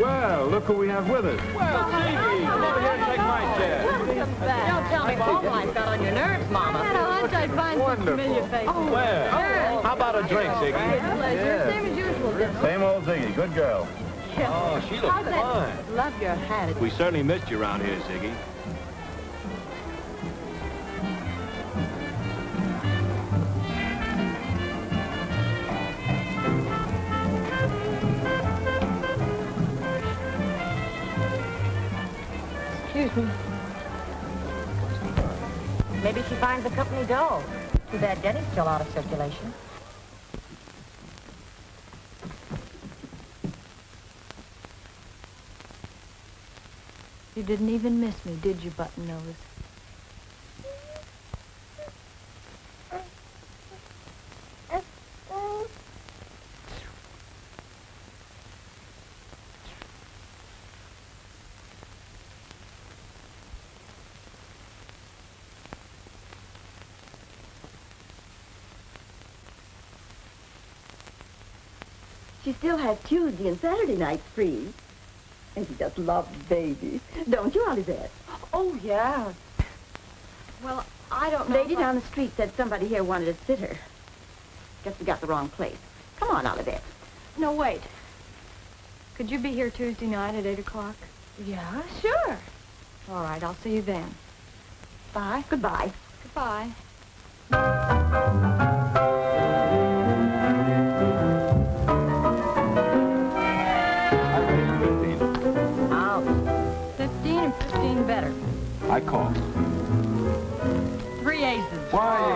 Well, look who we have with us. Well, Stevie, come over here and take my chair. Don't tell me home life got on your nerves, Mama. I had a hunch I'd find some familiar faces. Oh, well, how about a drink, Ziggy? Pleasure. Same as usual. Same old Ziggy, good girl. Oh, she looks fine. Love your hat. We certainly missed you around here, Ziggy. Excuse me. Maybe she finds the company dull. Too bad Denny's still out of circulation. You didn't even miss me, did you, Button-Nose? She still has Tuesday and Saturday nights free. And she just loves baby. Don't you, Olivette? Oh, yeah. Well, I don't know. Lady down the street said somebody here wanted to sit her. Guess we got the wrong place. Come on, Olivette. No, wait. Could you be here Tuesday night at 8 o'clock? Yeah, sure. All right, I'll see you then. Bye. Goodbye. Goodbye. Out. 15 and 15 better. I call. 3 aces. Why?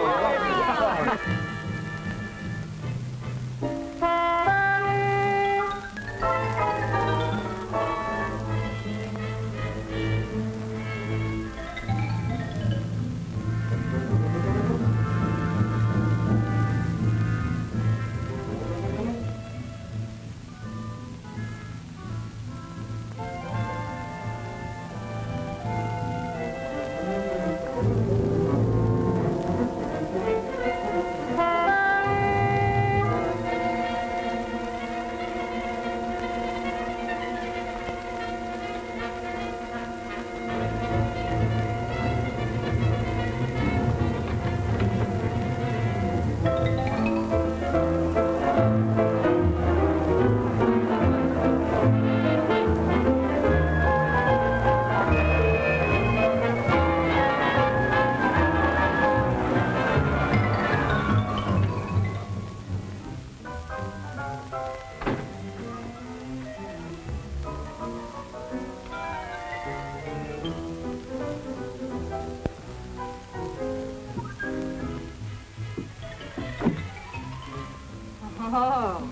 Oh,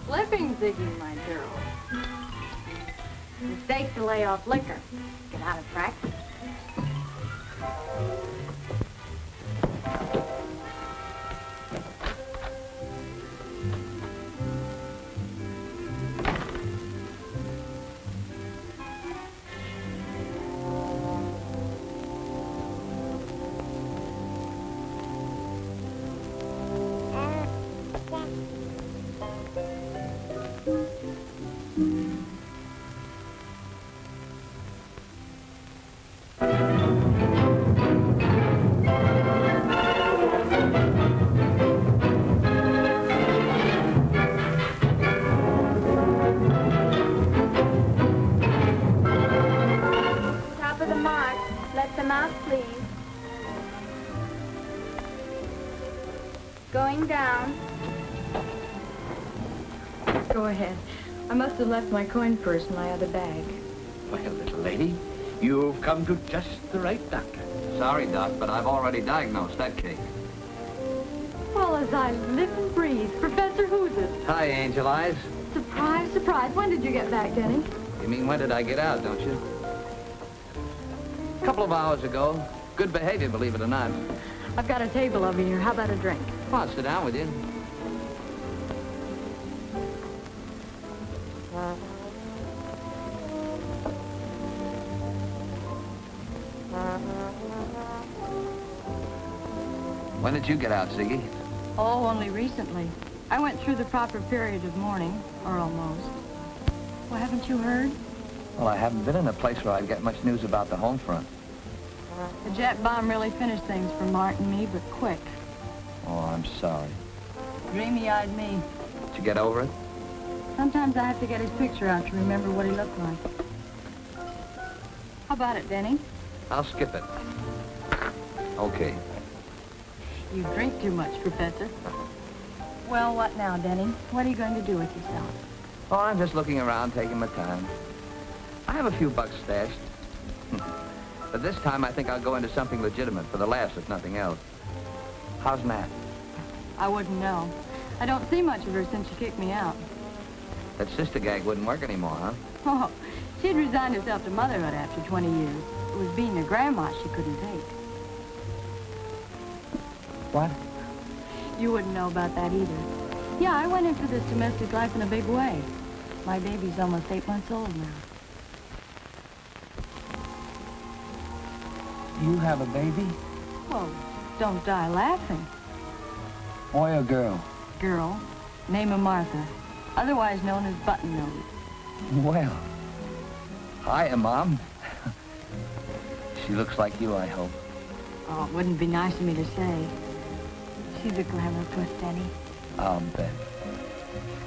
flipping Ziggy, my girl. Mistake to lay off liquor. Get out of practice. Top of the mark. Let them out, please. Going down. Go ahead. I must have left my coin purse in my other bag. Well, little lady, you've come to just the right doctor. Sorry, Doc, but I've already diagnosed that cake. Well, as I live and breathe, Professor, who's it? Hi, Angel Eyes. Surprise, surprise. When did you get back, Denny? You mean when did I get out, don't you? A couple of hours ago. Good behavior, believe it or not. I've got a table over here. How about a drink? Come on, sit down with you. When did you get out, Ziggy? Oh, only recently. I went through the proper period of mourning, or almost. Well, haven't you heard? Well, I haven't been in a place where I'd get much news about the home front. The jet bomb really finished things for Mart and me, but quick. Oh, I'm sorry. Dreamy-eyed me. Did you get over it? Sometimes I have to get his picture out to remember what he looked like. How about it, Denny? I'll skip it. Okay. You drink too much, Professor. Well, what now, Denny? What are you going to do with yourself? Oh, I'm just looking around, taking my time. I have a few bucks stashed. But this time I think I'll go into something legitimate for the laughs, if nothing else. How's Matt? I wouldn't know. I don't see much of her since she kicked me out. That sister gag wouldn't work anymore, huh? Oh, she'd resigned herself to motherhood after 20 years. It was being a grandma she couldn't take. What? You wouldn't know about that either. Yeah, I went into this domestic life in a big way. My baby's almost 8 months old now. You have a baby? Well, don't die laughing. Boy or girl? Girl, name of Martha, otherwise known as Button Nose. Well, hi, Mom. She looks like you, I hope. Oh, it wouldn't be nice of me to say. She's a glamour puss, Denny. I'll bet.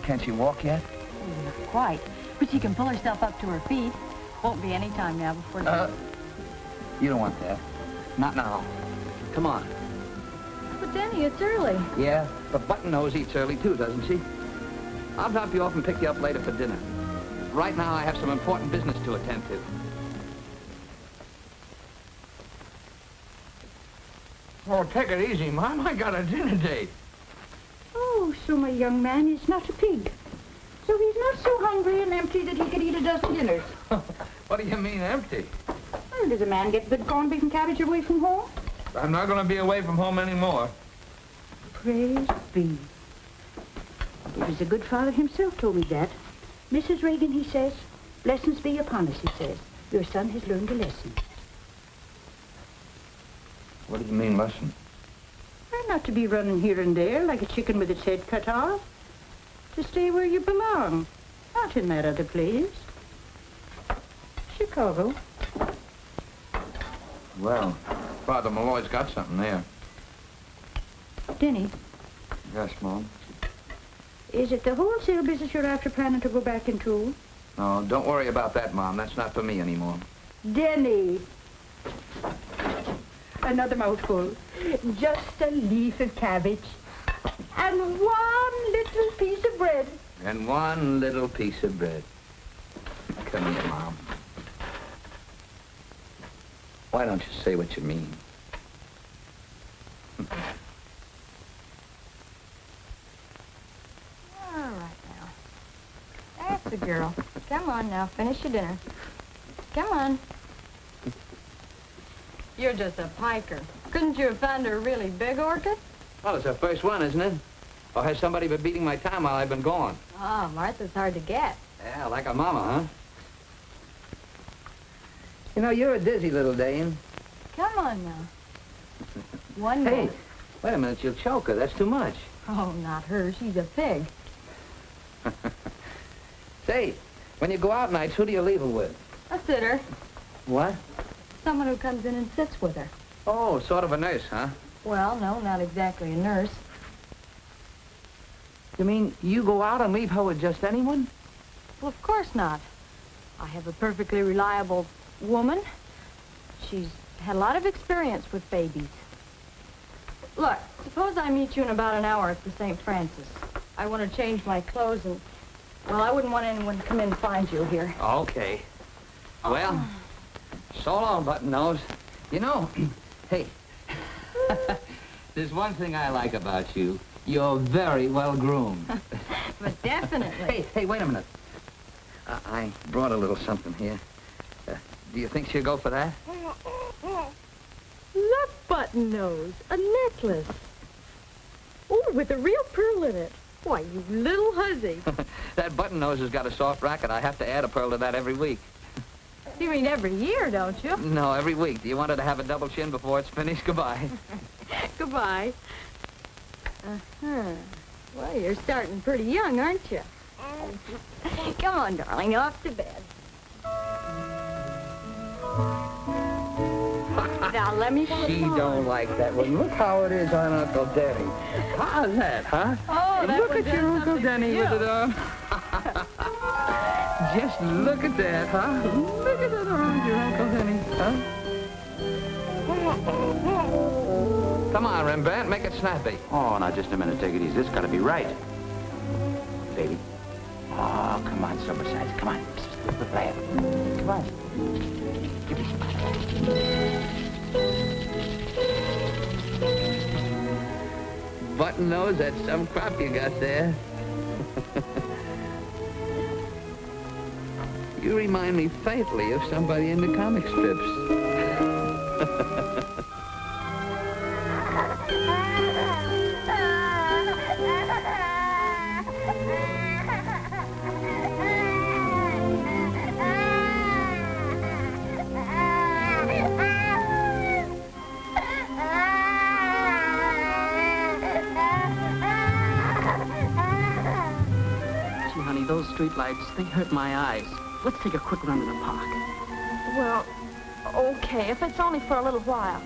Can't she walk yet? Oh, not quite, but she can pull herself up to her feet. Won't be any time now before... You don't want that. Not now. Come on. But Denny, it's early. Yeah, but Button Nose eats early too, doesn't she? I'll drop you off and pick you up later for dinner. Right now, I have some important business to attend to. Oh, take it easy, Mom. I got a dinner date. Oh, so my young man is not a pig. So he's not so hungry and empty that he could eat a dozen dinners. What do you mean, empty? Well, does a man get good corned beef and cabbage away from home? I'm not going to be away from home anymore. Praise be. It was a good father himself told me that. Mrs. Reagan, he says, blessings be upon us, he says. Your son has learned a lesson. What do you mean, lesson? Well, not to be running here and there like a chicken with its head cut off. To stay where you belong. Not in that other place. Chicago. Well, Father Malloy's got something there. Denny, Yes, Mom? is it the wholesale business you're after planning to go back into? No, don't worry about that, Mom. That's not for me anymore. Denny. Another mouthful. Just a leaf of cabbage. And one little piece of bread. And one little piece of bread. Come here, Mom. Why don't you say what you mean? All right now. That's the girl. Come on now, finish your dinner. Come on. You're just a piker. Couldn't you have found her a really big orchid? Well, it's her first one, isn't it? Or has somebody been beating my time while I've been gone? Oh, Martha's hard to get. Yeah, like a mama, huh? You know, you're a dizzy little dame. Come on now. One Hey, more. wait a minute, you'll choke her. That's too much. Oh, not her. She's a pig. Say, when you go out nights, who do you leave her with? A sitter. What? Someone who comes in and sits with her. Oh, sort of a nurse, huh? Well, no, not exactly a nurse. You mean you go out and leave her with just anyone? Well, of course not. I have a perfectly reliable woman. She's had a lot of experience with babies. Look, suppose I meet you in about an hour at the St. Francis. I want to change my clothes and, well, I wouldn't want anyone to come in and find you here. Okay. Well, so long, Button Nose. You know, hey, there's one thing I like about you. You're very well groomed. But definitely. Hey, wait a minute. I brought a little something here. Do you think she'll go for that? Look, Button Nose, a necklace. Oh, with a real pearl in it. Why, you little hussy. That Button Nose has got a soft racket. I have to add a pearl to that every week. You mean every year, don't you? No, every week. Do you want her to have a double chin before it's finished? Goodbye. Goodbye. Uh-huh. Well, you're starting pretty young, aren't you? Come on, darling, off to bed. Now, let me put She it on. don't like that one. Look how it is on Uncle Denny. How's that, huh? Oh, that look one at your does Uncle something Denny to with you. it on. Just look at that, huh? Look at that around your Uncle Denny, huh? Come on, Rembrandt, make it snappy. Oh, now, just a minute. Take it easy. This got to be right. Baby. Oh, come on, sober sides. Come on. Come on. Give me some. button nose, that's some crop you got there. You remind me faintly of somebody in the comic strips. Gee, honey, those streetlights, they hurt my eyes. Let's take a quick run in the park. Well, okay, if it's only for a little while.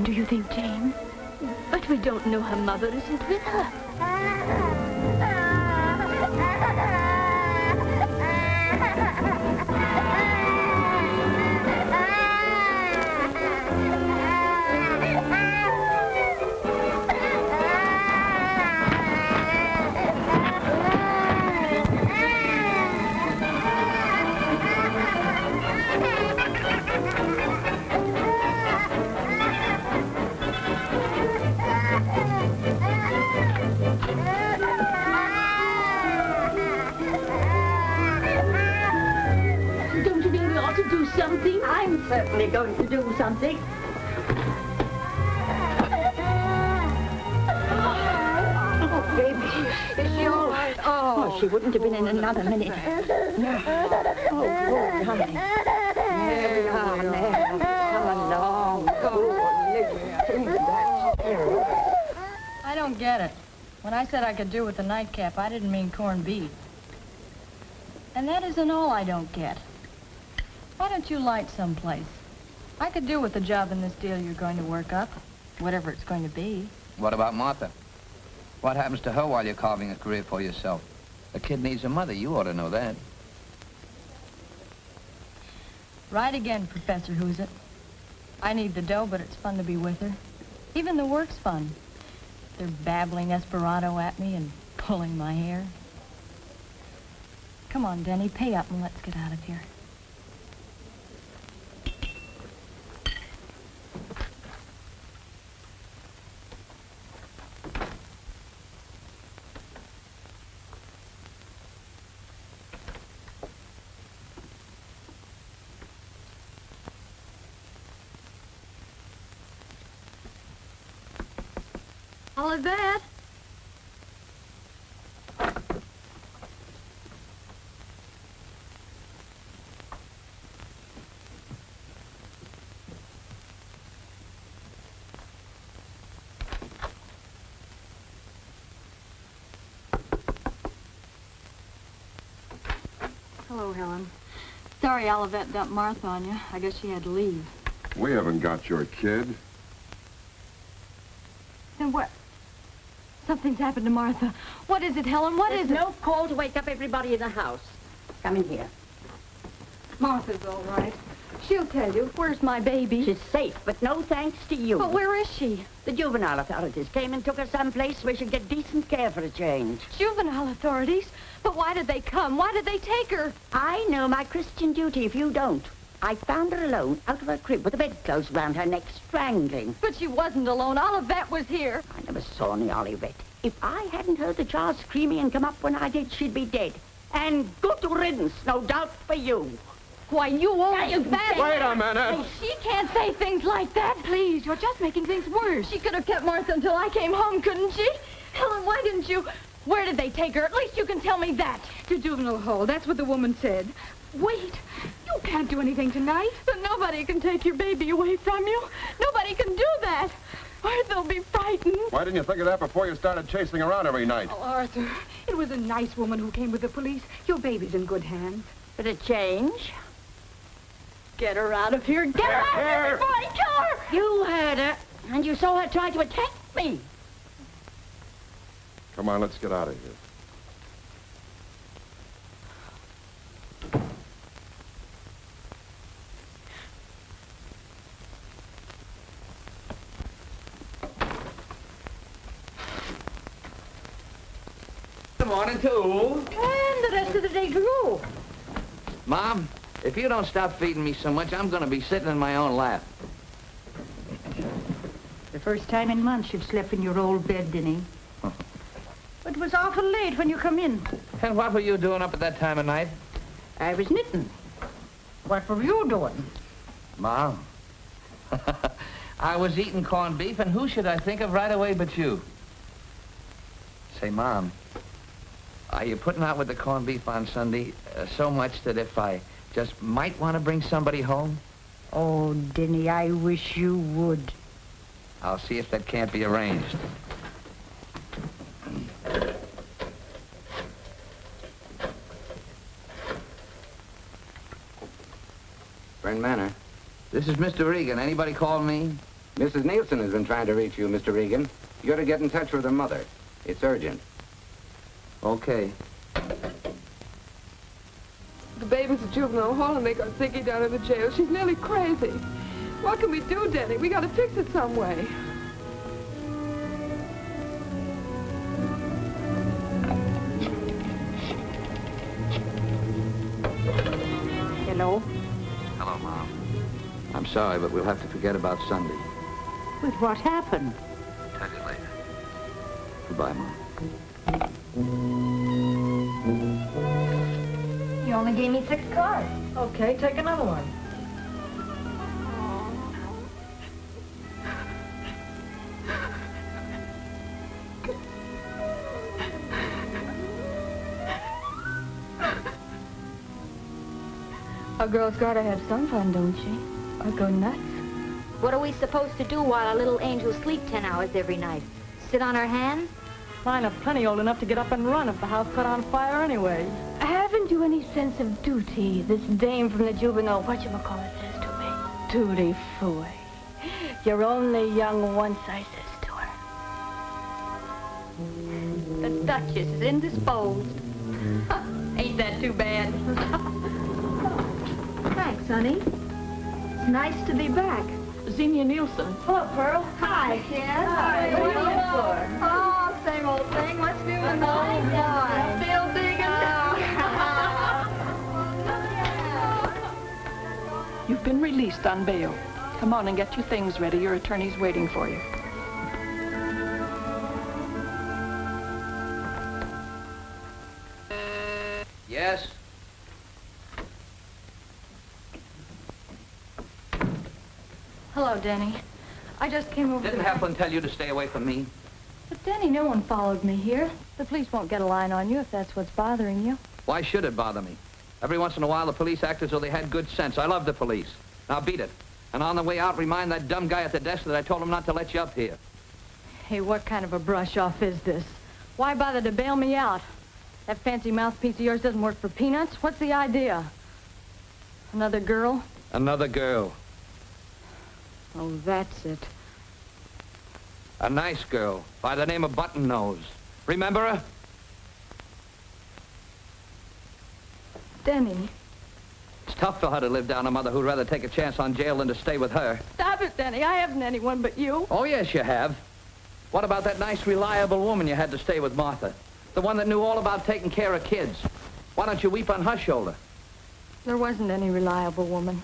Do you think, Jane? But we don't know her mother isn't with her. Something? I'm certainly going to do something. Oh, baby, is she all right? Oh, she wouldn't have been in another minute. Oh, good, honey. There we are now. Come along. I don't get it. When I said I could do with the nightcap, I didn't mean corned beef. And that isn't all I don't get. Why don't you light someplace? I could do with a job in this deal you're going to work up, whatever it's going to be. What about Martha? What happens to her while you're carving a career for yourself? A kid needs a mother. You ought to know that. Right again, Professor Who's It. I need the dough, but it's fun to be with her. Even the work's fun. They're babbling Esperanto at me and pulling my hair. Come on, Denny, pay up and let's get out of here. Olivet? Hello, Helen. Sorry Olivet dumped Martha on you. I guess she had to leave. We haven't got your kid. Then what? Something's happened to Martha. What is it, Helen? What is it? There's no call to wake up everybody in the house. Come in here. Martha's all right. She'll tell you. Where's my baby? She's safe, but no thanks to you. But where is she? The juvenile authorities came and took her someplace where she'd get decent care for a change. Juvenile authorities? But why did they come? Why did they take her? I know my Christian duty if you don't. I found her alone out of her crib with the bedclothes round her neck, strangling. But she wasn't alone. Olivet was here. I never saw any Olivet. If I hadn't heard the child screaming and come up when I did, she'd be dead. And good riddance, no doubt for you. Why, you old bad... Wait a minute. Oh, she can't say things like that. Please, you're just making things worse. She could have kept Martha until I came home, couldn't she? Helen, why didn't you... Where did they take her? At least you can tell me that. To juvenile hall. That's what the woman said. Wait. You can't do anything tonight. But nobody can take your baby away from you. Nobody can do that. Or they'll be frightened. Why didn't you think of that before you started chasing around every night? Oh, Arthur, it was a nice woman who came with the police. Your baby's in good hands. For a change? Get her out of here. Get her out of here before I kill her. You heard her, and you saw her try to attack me. Come on, let's get out of here. Good morning, too. And the rest of the day grew. Mom, if you don't stop feeding me so much, I'm going to be sitting in my own lap. The first time in months you've slept in your old bed, Denny. It was awful late when you come in. And what were you doing up at that time of night? I was knitting. What were you doing? Mom. I was eating corned beef, and who should I think of right away but you? Say, Mom, are you putting out with the corned beef on Sunday so much that if I just might want to bring somebody home? Oh, Denny, I wish you would. I'll see if that can't be arranged. Brennan Manor. This is Mr. Regan. Anybody call me? Mrs. Nielsen has been trying to reach you, Mr. Regan. You got to get in touch with her mother. It's urgent. Okay. The baby's at juvenile hall and they got Ziggy down in the jail. She's nearly crazy. What can we do, Denny? We got to fix it some way. Hello? Hello, Mom. I'm sorry, but we'll have to forget about Sunday. But what happened? Tell you later. Goodbye, Mom. You only gave me 6 cards. Okay, take another one. A girl's got to have some fun, don't she? Or go nuts. What are we supposed to do while our little angels sleep 10 hours every night? Sit on our hands? Mine are plenty old enough to get up and run if the house caught on fire anyway. Haven't you any sense of duty? This dame from the juvenile, whatchamacallit, says to me. Duty fooey. You're only young once, I says to her. The Duchess is indisposed. Ain't that too bad? Thanks, honey. It's nice to be back. Xenia Nielsen. Hello, Pearl. Hi, kid. Hi. What are you looking for? Oh, same old thing. What's new in the old boy? Still digging. You've been released on bail. Come on and get your things ready. Your attorney's waiting for you. Yes? Hello, Denny. I just came over. Didn't Heflin tell you to stay away from me? But, Denny, no one followed me here. The police won't get a line on you if that's what's bothering you. Why should it bother me? Every once in a while, the police act as though they had good sense. I love the police. Now, beat it. And on the way out, remind that dumb guy at the desk that I told him not to let you up here. Hey, what kind of a brush-off is this? Why bother to bail me out? That fancy mouthpiece of yours doesn't work for peanuts. What's the idea? Another girl? Another girl. Oh, that's it. A nice girl by the name of Button Nose. Remember her? Denny. It's tough for her to live down a mother who'd rather take a chance on jail than to stay with her. Stop it, Denny. I haven't anyone but you. Oh, yes, you have. What about that nice, reliable woman you had to stay with, Martha? The one that knew all about taking care of kids. Why don't you weep on her shoulder? There wasn't any reliable woman.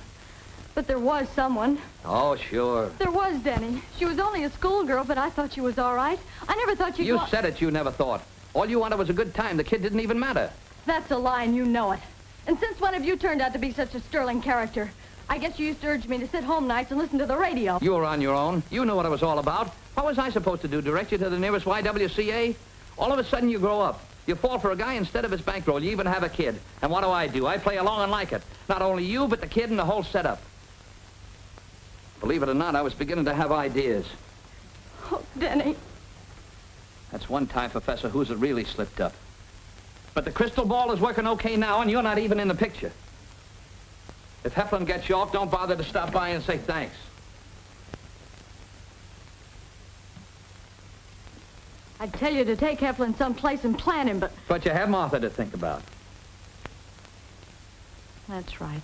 But there was someone. Oh, sure. There was, Denny. She was only a schoolgirl, but I thought she was all right. I never thought you'd... You said it, you never thought. All you wanted was a good time. The kid didn't even matter. That's a lie, and you know it. And since when have you turned out to be such a sterling character? I guess you used to urge me to sit home nights and listen to the radio. You were on your own. You knew what it was all about. What was I supposed to do, direct you to the nearest YWCA? All of a sudden, you grow up. You fall for a guy instead of his bankroll. You even have a kid. And what do? I play along and like it. Not only you, but the kid and the whole setup. Believe it or not, I was beginning to have ideas. Oh, Denny. That's one time, Professor, who's it really slipped up. But the crystal ball is working okay now, and you're not even in the picture. If Heflin gets you off, don't bother to stop by and say thanks. I'd tell you to take Heflin someplace and plant him, but... But you have Martha to think about. That's right.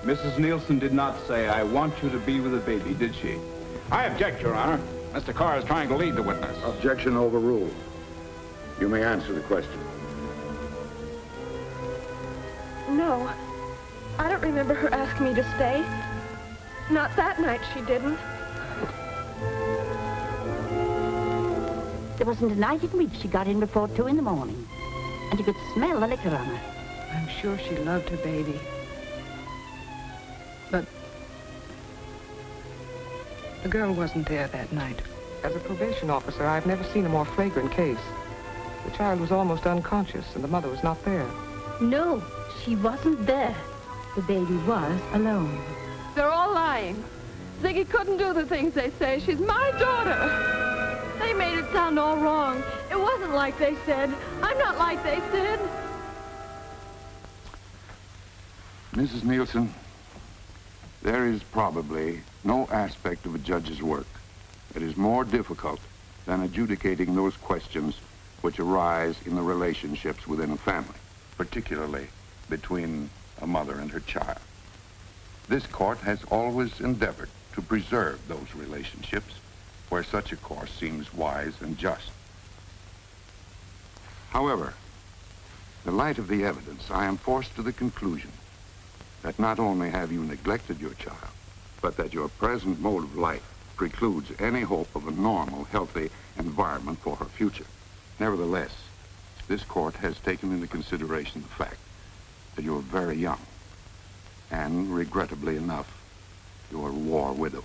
Mrs. Nielsen did not say, I want you to be with the baby, did she? I object, Your Honor. Mr. Carr is trying to lead the witness. Objection overruled. You may answer the question. No. I don't remember her asking me to stay. Not that night she didn't. There wasn't a night in which she got in before 2 in the morning. And you could smell the liquor on her. I'm sure she loved her baby. But the girl wasn't there that night. As a probation officer, I've never seen a more flagrant case. The child was almost unconscious, and the mother was not there. No, she wasn't there. The baby was alone. They're all lying. Ziggy couldn't do the things they say. She's my daughter. They made it sound all wrong. It wasn't like they said. I'm not like they said. Mrs. Nielsen, there is probably no aspect of a judge's work that is more difficult than adjudicating those questions which arise in the relationships within a family, particularly between a mother and her child. This court has always endeavored to preserve those relationships where such a course seems wise and just. However, in the light of the evidence, I am forced to the conclusion that not only have you neglected your child, but that your present mode of life precludes any hope of a normal, healthy environment for her future. Nevertheless, this court has taken into consideration the fact that you are very young, and regrettably enough, you are a war widow.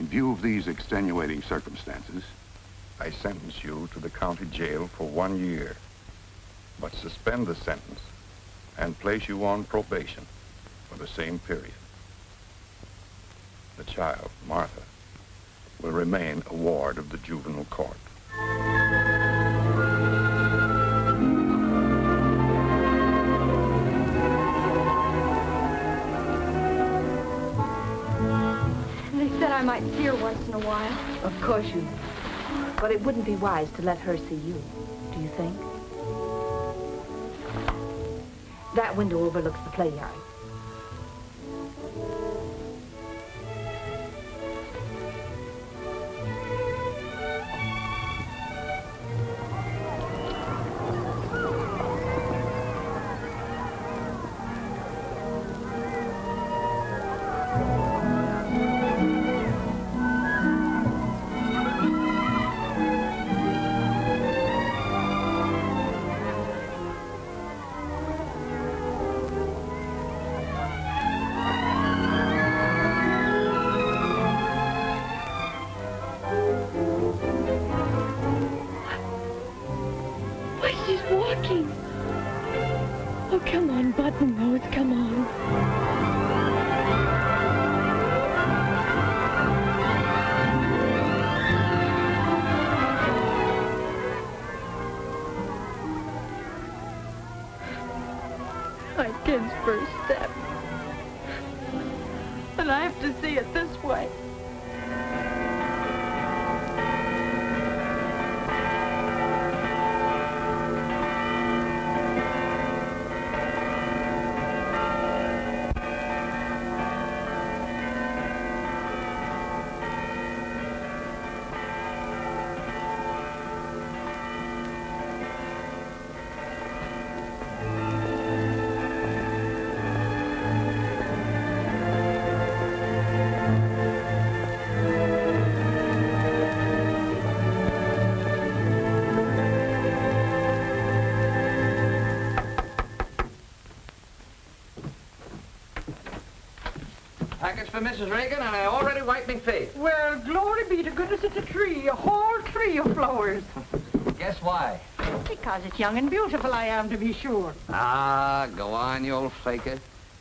In view of these extenuating circumstances, I sentence you to the county jail for 1 year, but suspend the sentence and place you on probation for the same period. The child, Martha, will remain a ward of the juvenile court. They said I might see her once in a while. Of course you. But it wouldn't be wise to let her see you, do you think? That window overlooks the play yard. My kid's first step. And I have to see it this way. Package for Mrs. Reagan, and I already wiped my face. Well, glory be to goodness, it's a tree, a whole tree of flowers. Guess why? Because it's young and beautiful, I am, to be sure. Ah, go on, you old faker.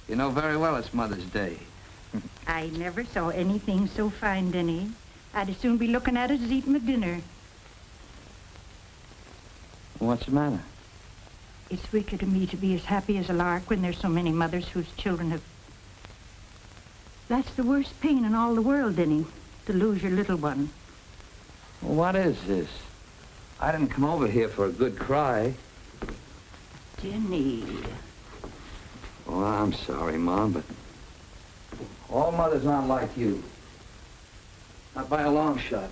You know very well it's Mother's Day. I never saw anything so fine, Denny. I'd as soon be looking at it as eating my dinner. What's the matter? It's wicked of me to be as happy as a lark when there's so many mothers whose children have That's the worst pain in all the world, Denny, to lose your little one. What is this? I didn't come over here for a good cry. Denny. Oh, I'm sorry, Mom, but all mothers aren't like you. Not by a long shot.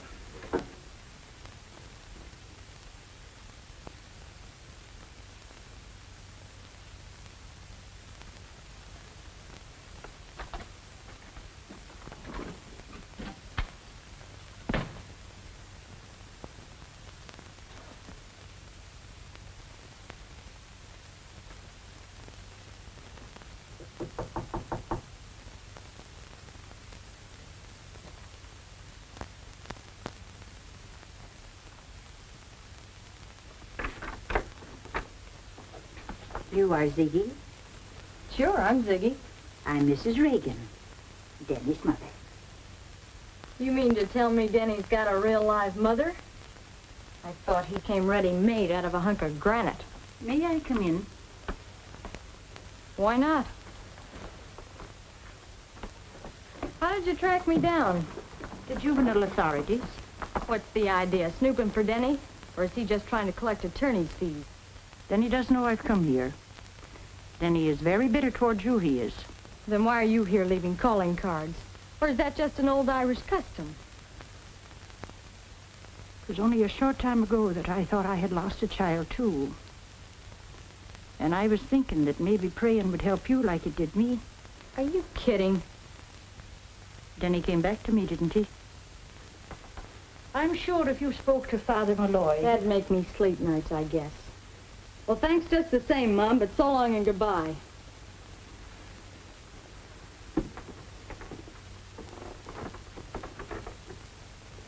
You are Ziggy? Sure, I'm Ziggy. I'm Mrs. Reagan, Denny's mother. You mean to tell me Denny's got a real live mother? I thought he came ready-made out of a hunk of granite. May I come in? Why not? How did you track me down? The juvenile authorities. What's the idea, snooping for Denny? Or is he just trying to collect attorney's fees? Denny doesn't know I've come here. Denny is very bitter towards you, he is. Then why are you here leaving calling cards? Or is that just an old Irish custom? It was only a short time ago that I thought I had lost a child, too. And I was thinking that maybe praying would help you like it did me. Are you kidding? Denny came back to me, didn't he? I'm sure if you spoke to Father Malloy... That'd make me sleep nights, I guess. Well, thanks just the same, Mom, but so long and goodbye.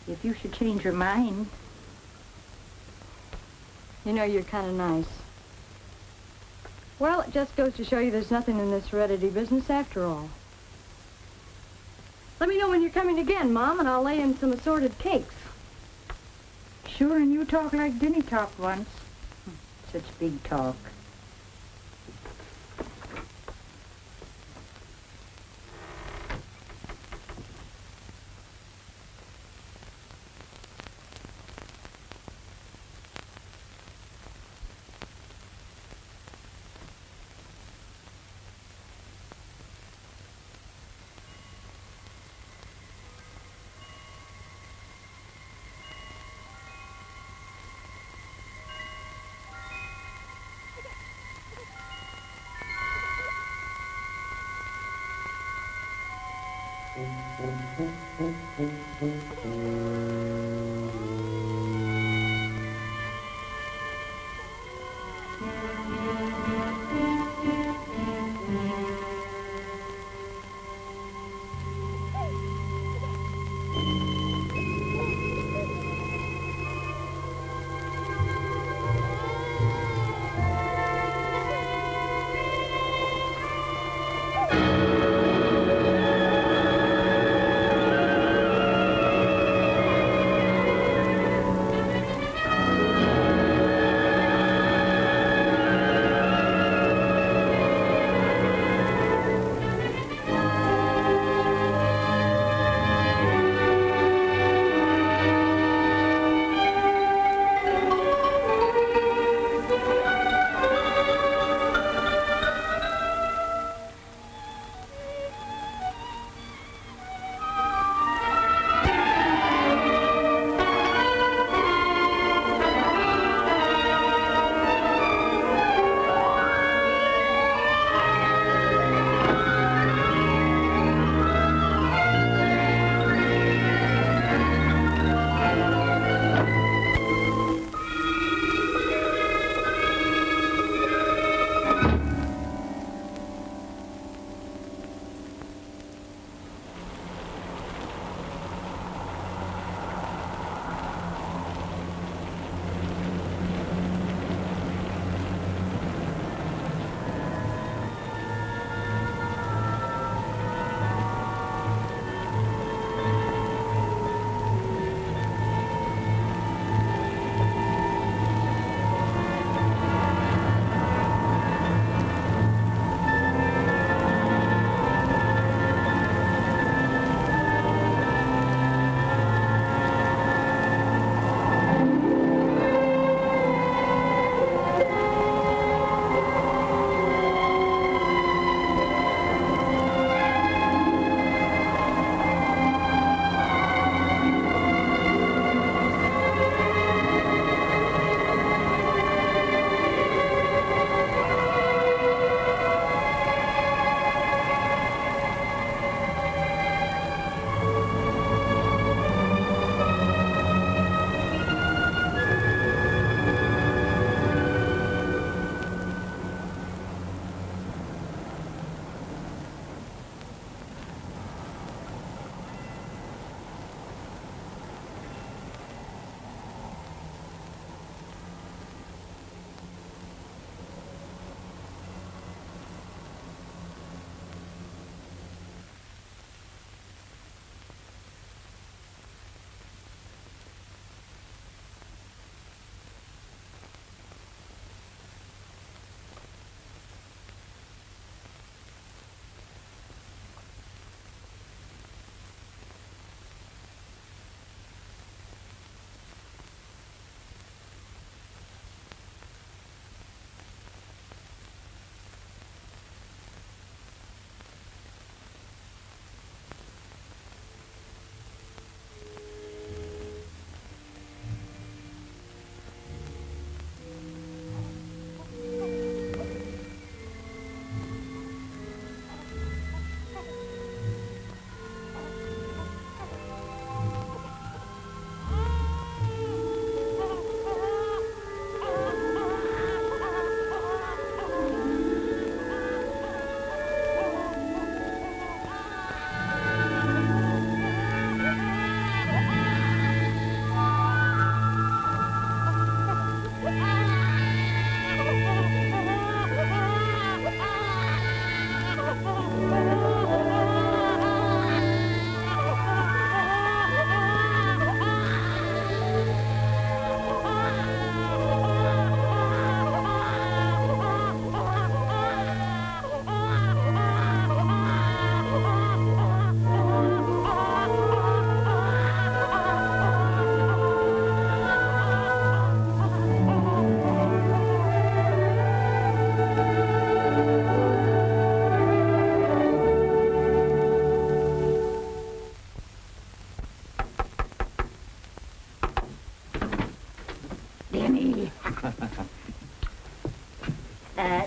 If you should change your mind... You know, you're kind of nice. Well, it just goes to show you there's nothing in this heredity business after all. Let me know when you're coming again, Mom, and I'll lay in some assorted cakes. Sure, and you talk like Denny talked once. Such big talk.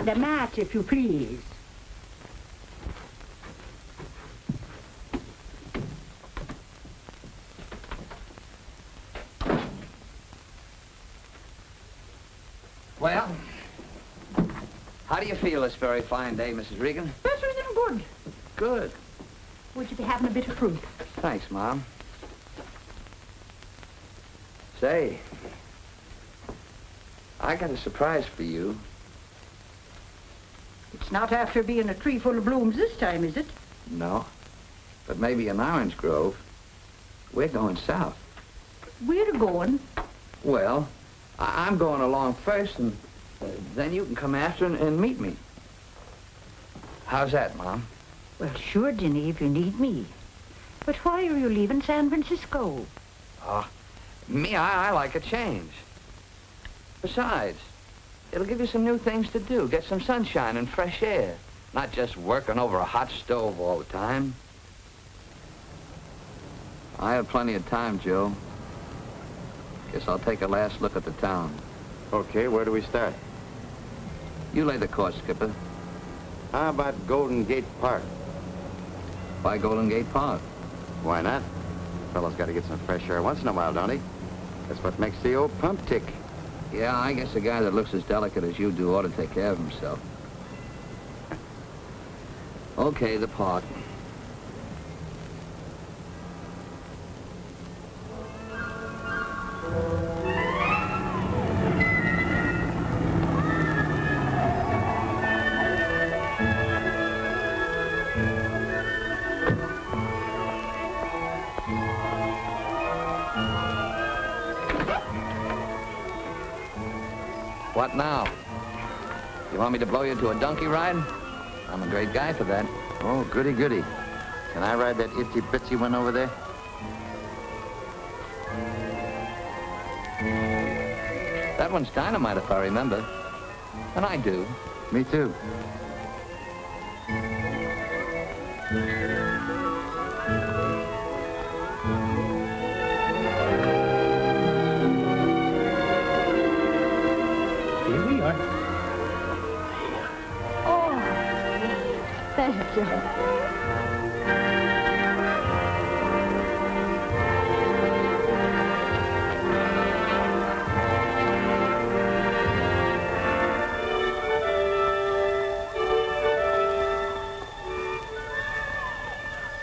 the mat, if you please. Well, how do you feel this very fine day, Mrs. Regan? Better than good. Good. Would you be having a bit of fruit? Thanks, Mom. Say, I got a surprise for you. It's not after being a tree full of blooms this time, is it? No, but maybe an orange grove. We're going south. We're going. Well, I'm going along first, and then you can come after and meet me. How's that, Mom? Well, sure, Jenny, if you need me. But why are you leaving San Francisco? Me, I like a change. Besides, it'll give you some new things to do. Get some sunshine and fresh air. Not just working over a hot stove all the time. I have plenty of time, Joe. Guess I'll take a last look at the town. Okay, where do we start? You lay the course, Skipper. How about Golden Gate Park? Why Golden Gate Park? Why not? Fellow's got to get some fresh air once in a while, don't he? That's what makes the old pump tick. Yeah, I guess a guy that looks as delicate as you do ought to take care of himself. Okay, the park. What now? You want me to blow you to a donkey ride? I'm a great guy for that. Oh, goody, goody. Can I ride that itsy-bitsy one over there? That one's dynamite, if I remember. And I do. Me too. Here we are. Oh, thank you.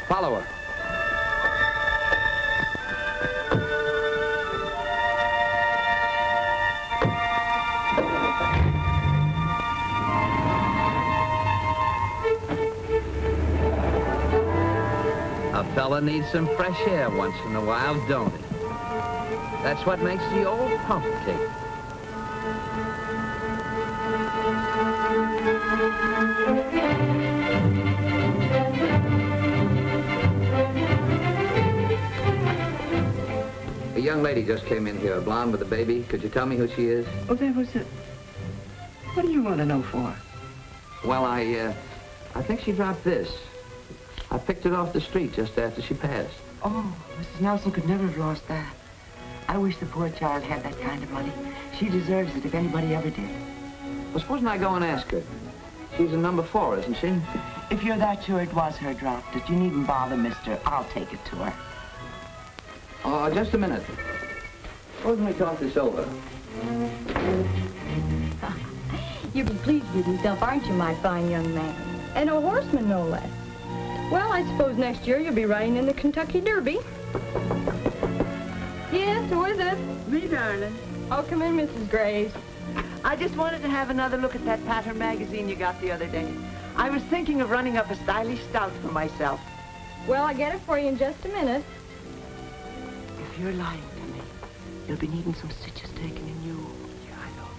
Follow her. A fella needs some fresh air once in a while, don't he? That's what makes the old pump tick. A young lady just came in here, a blonde with a baby. Could you tell me who she is? Oh, there was a... What do you want to know for? Well, I think she dropped this. I picked it off the street just after she passed. Oh, Mrs. Nelson could never have lost that. I wish the poor child had that kind of money. She deserves it if anybody ever did. Well, supposing I go and ask her. She's in number 4, isn't she? If you're that sure it was her dropped it, you needn't bother, mister. I'll take it to her. Oh, just a minute. Supposing we talk this over. You'll be pleased with yourself, aren't you, my fine young man? And a horseman, no less. Well, I suppose next year you'll be riding in the Kentucky Derby. Yes, who is it? Me, darling. Oh, come in, Mrs. Graves. I just wanted to have another look at that pattern magazine you got the other day. I was thinking of running up a stylish stout for myself. Well, I'll get it for you in just a minute. If you're lying to me, you'll be needing some stitches taken in you. Yeah, I know.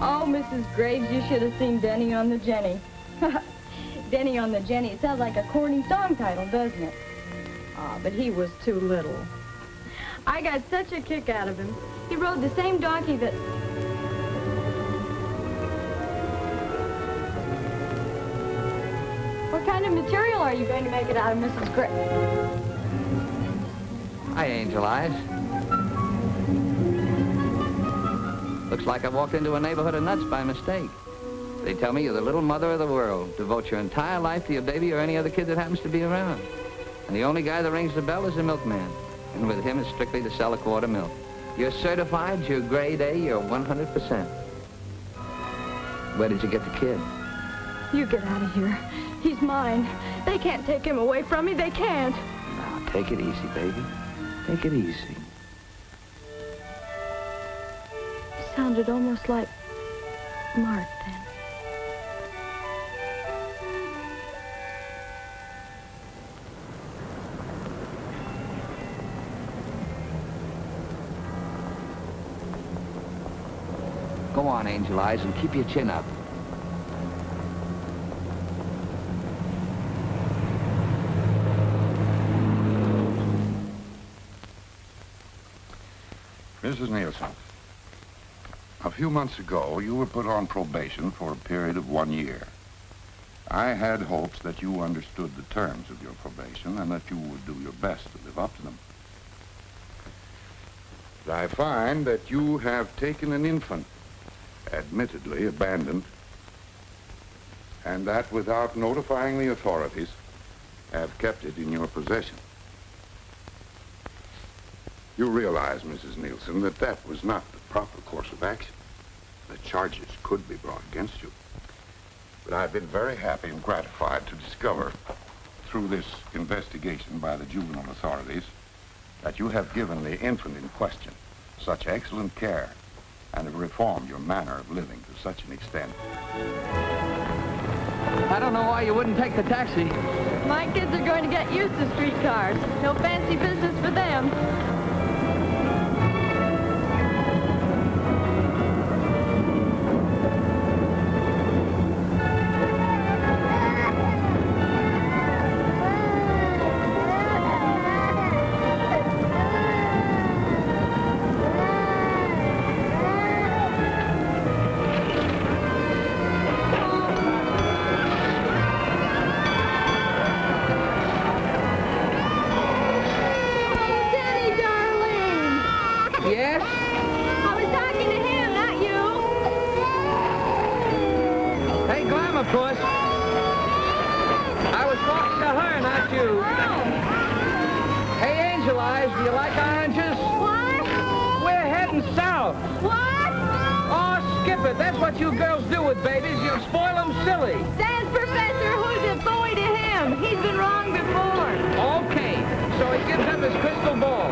Oh, Mrs. Graves, you should have seen Denny on the Jenny. Denny on the Jenny. It sounds like a corny song title, doesn't it? Ah, but he was too little. I got such a kick out of him. He rode the same donkey that... What kind of material are you going to make it out of, Mrs. Graves? Hi, Angel Eyes. Looks like I walked into a neighborhood of nuts by mistake. They tell me you're the little mother of the world. Devote your entire life to your baby or any other kid that happens to be around. And the only guy that rings the bell is the milkman. And with him, it's strictly to sell a quart of milk. You're certified, you're grade A, you're 100%. Where did you get the kid? You get out of here. He's mine. They can't take him away from me. They can't. Now, take it easy, baby. Take it easy. Sounded almost like Mark then. Go on, Angel Eyes, and keep your chin up. Mrs. Nielsen, a few months ago, you were put on probation for a period of 1 year. I had hopes that you understood the terms of your probation and that you would do your best to live up to them. But I find that you have taken an infant, admittedly abandoned, and that without notifying the authorities, have kept it in your possession. You realize, Mrs. Nielsen, that that was not the proper course of action. The charges could be brought against you. But I've been very happy and gratified to discover, through this investigation by the juvenile authorities, that you have given the infant in question such excellent care and have reformed your manner of living to such an extent. I don't know why you wouldn't take the taxi. My kids are going to get used to streetcars. No fancy business for them. That's what you girls do with babies. You spoil them silly. Sans Professor, who's it boy to him? He's been wrong before. Okay, so he gives up his crystal ball.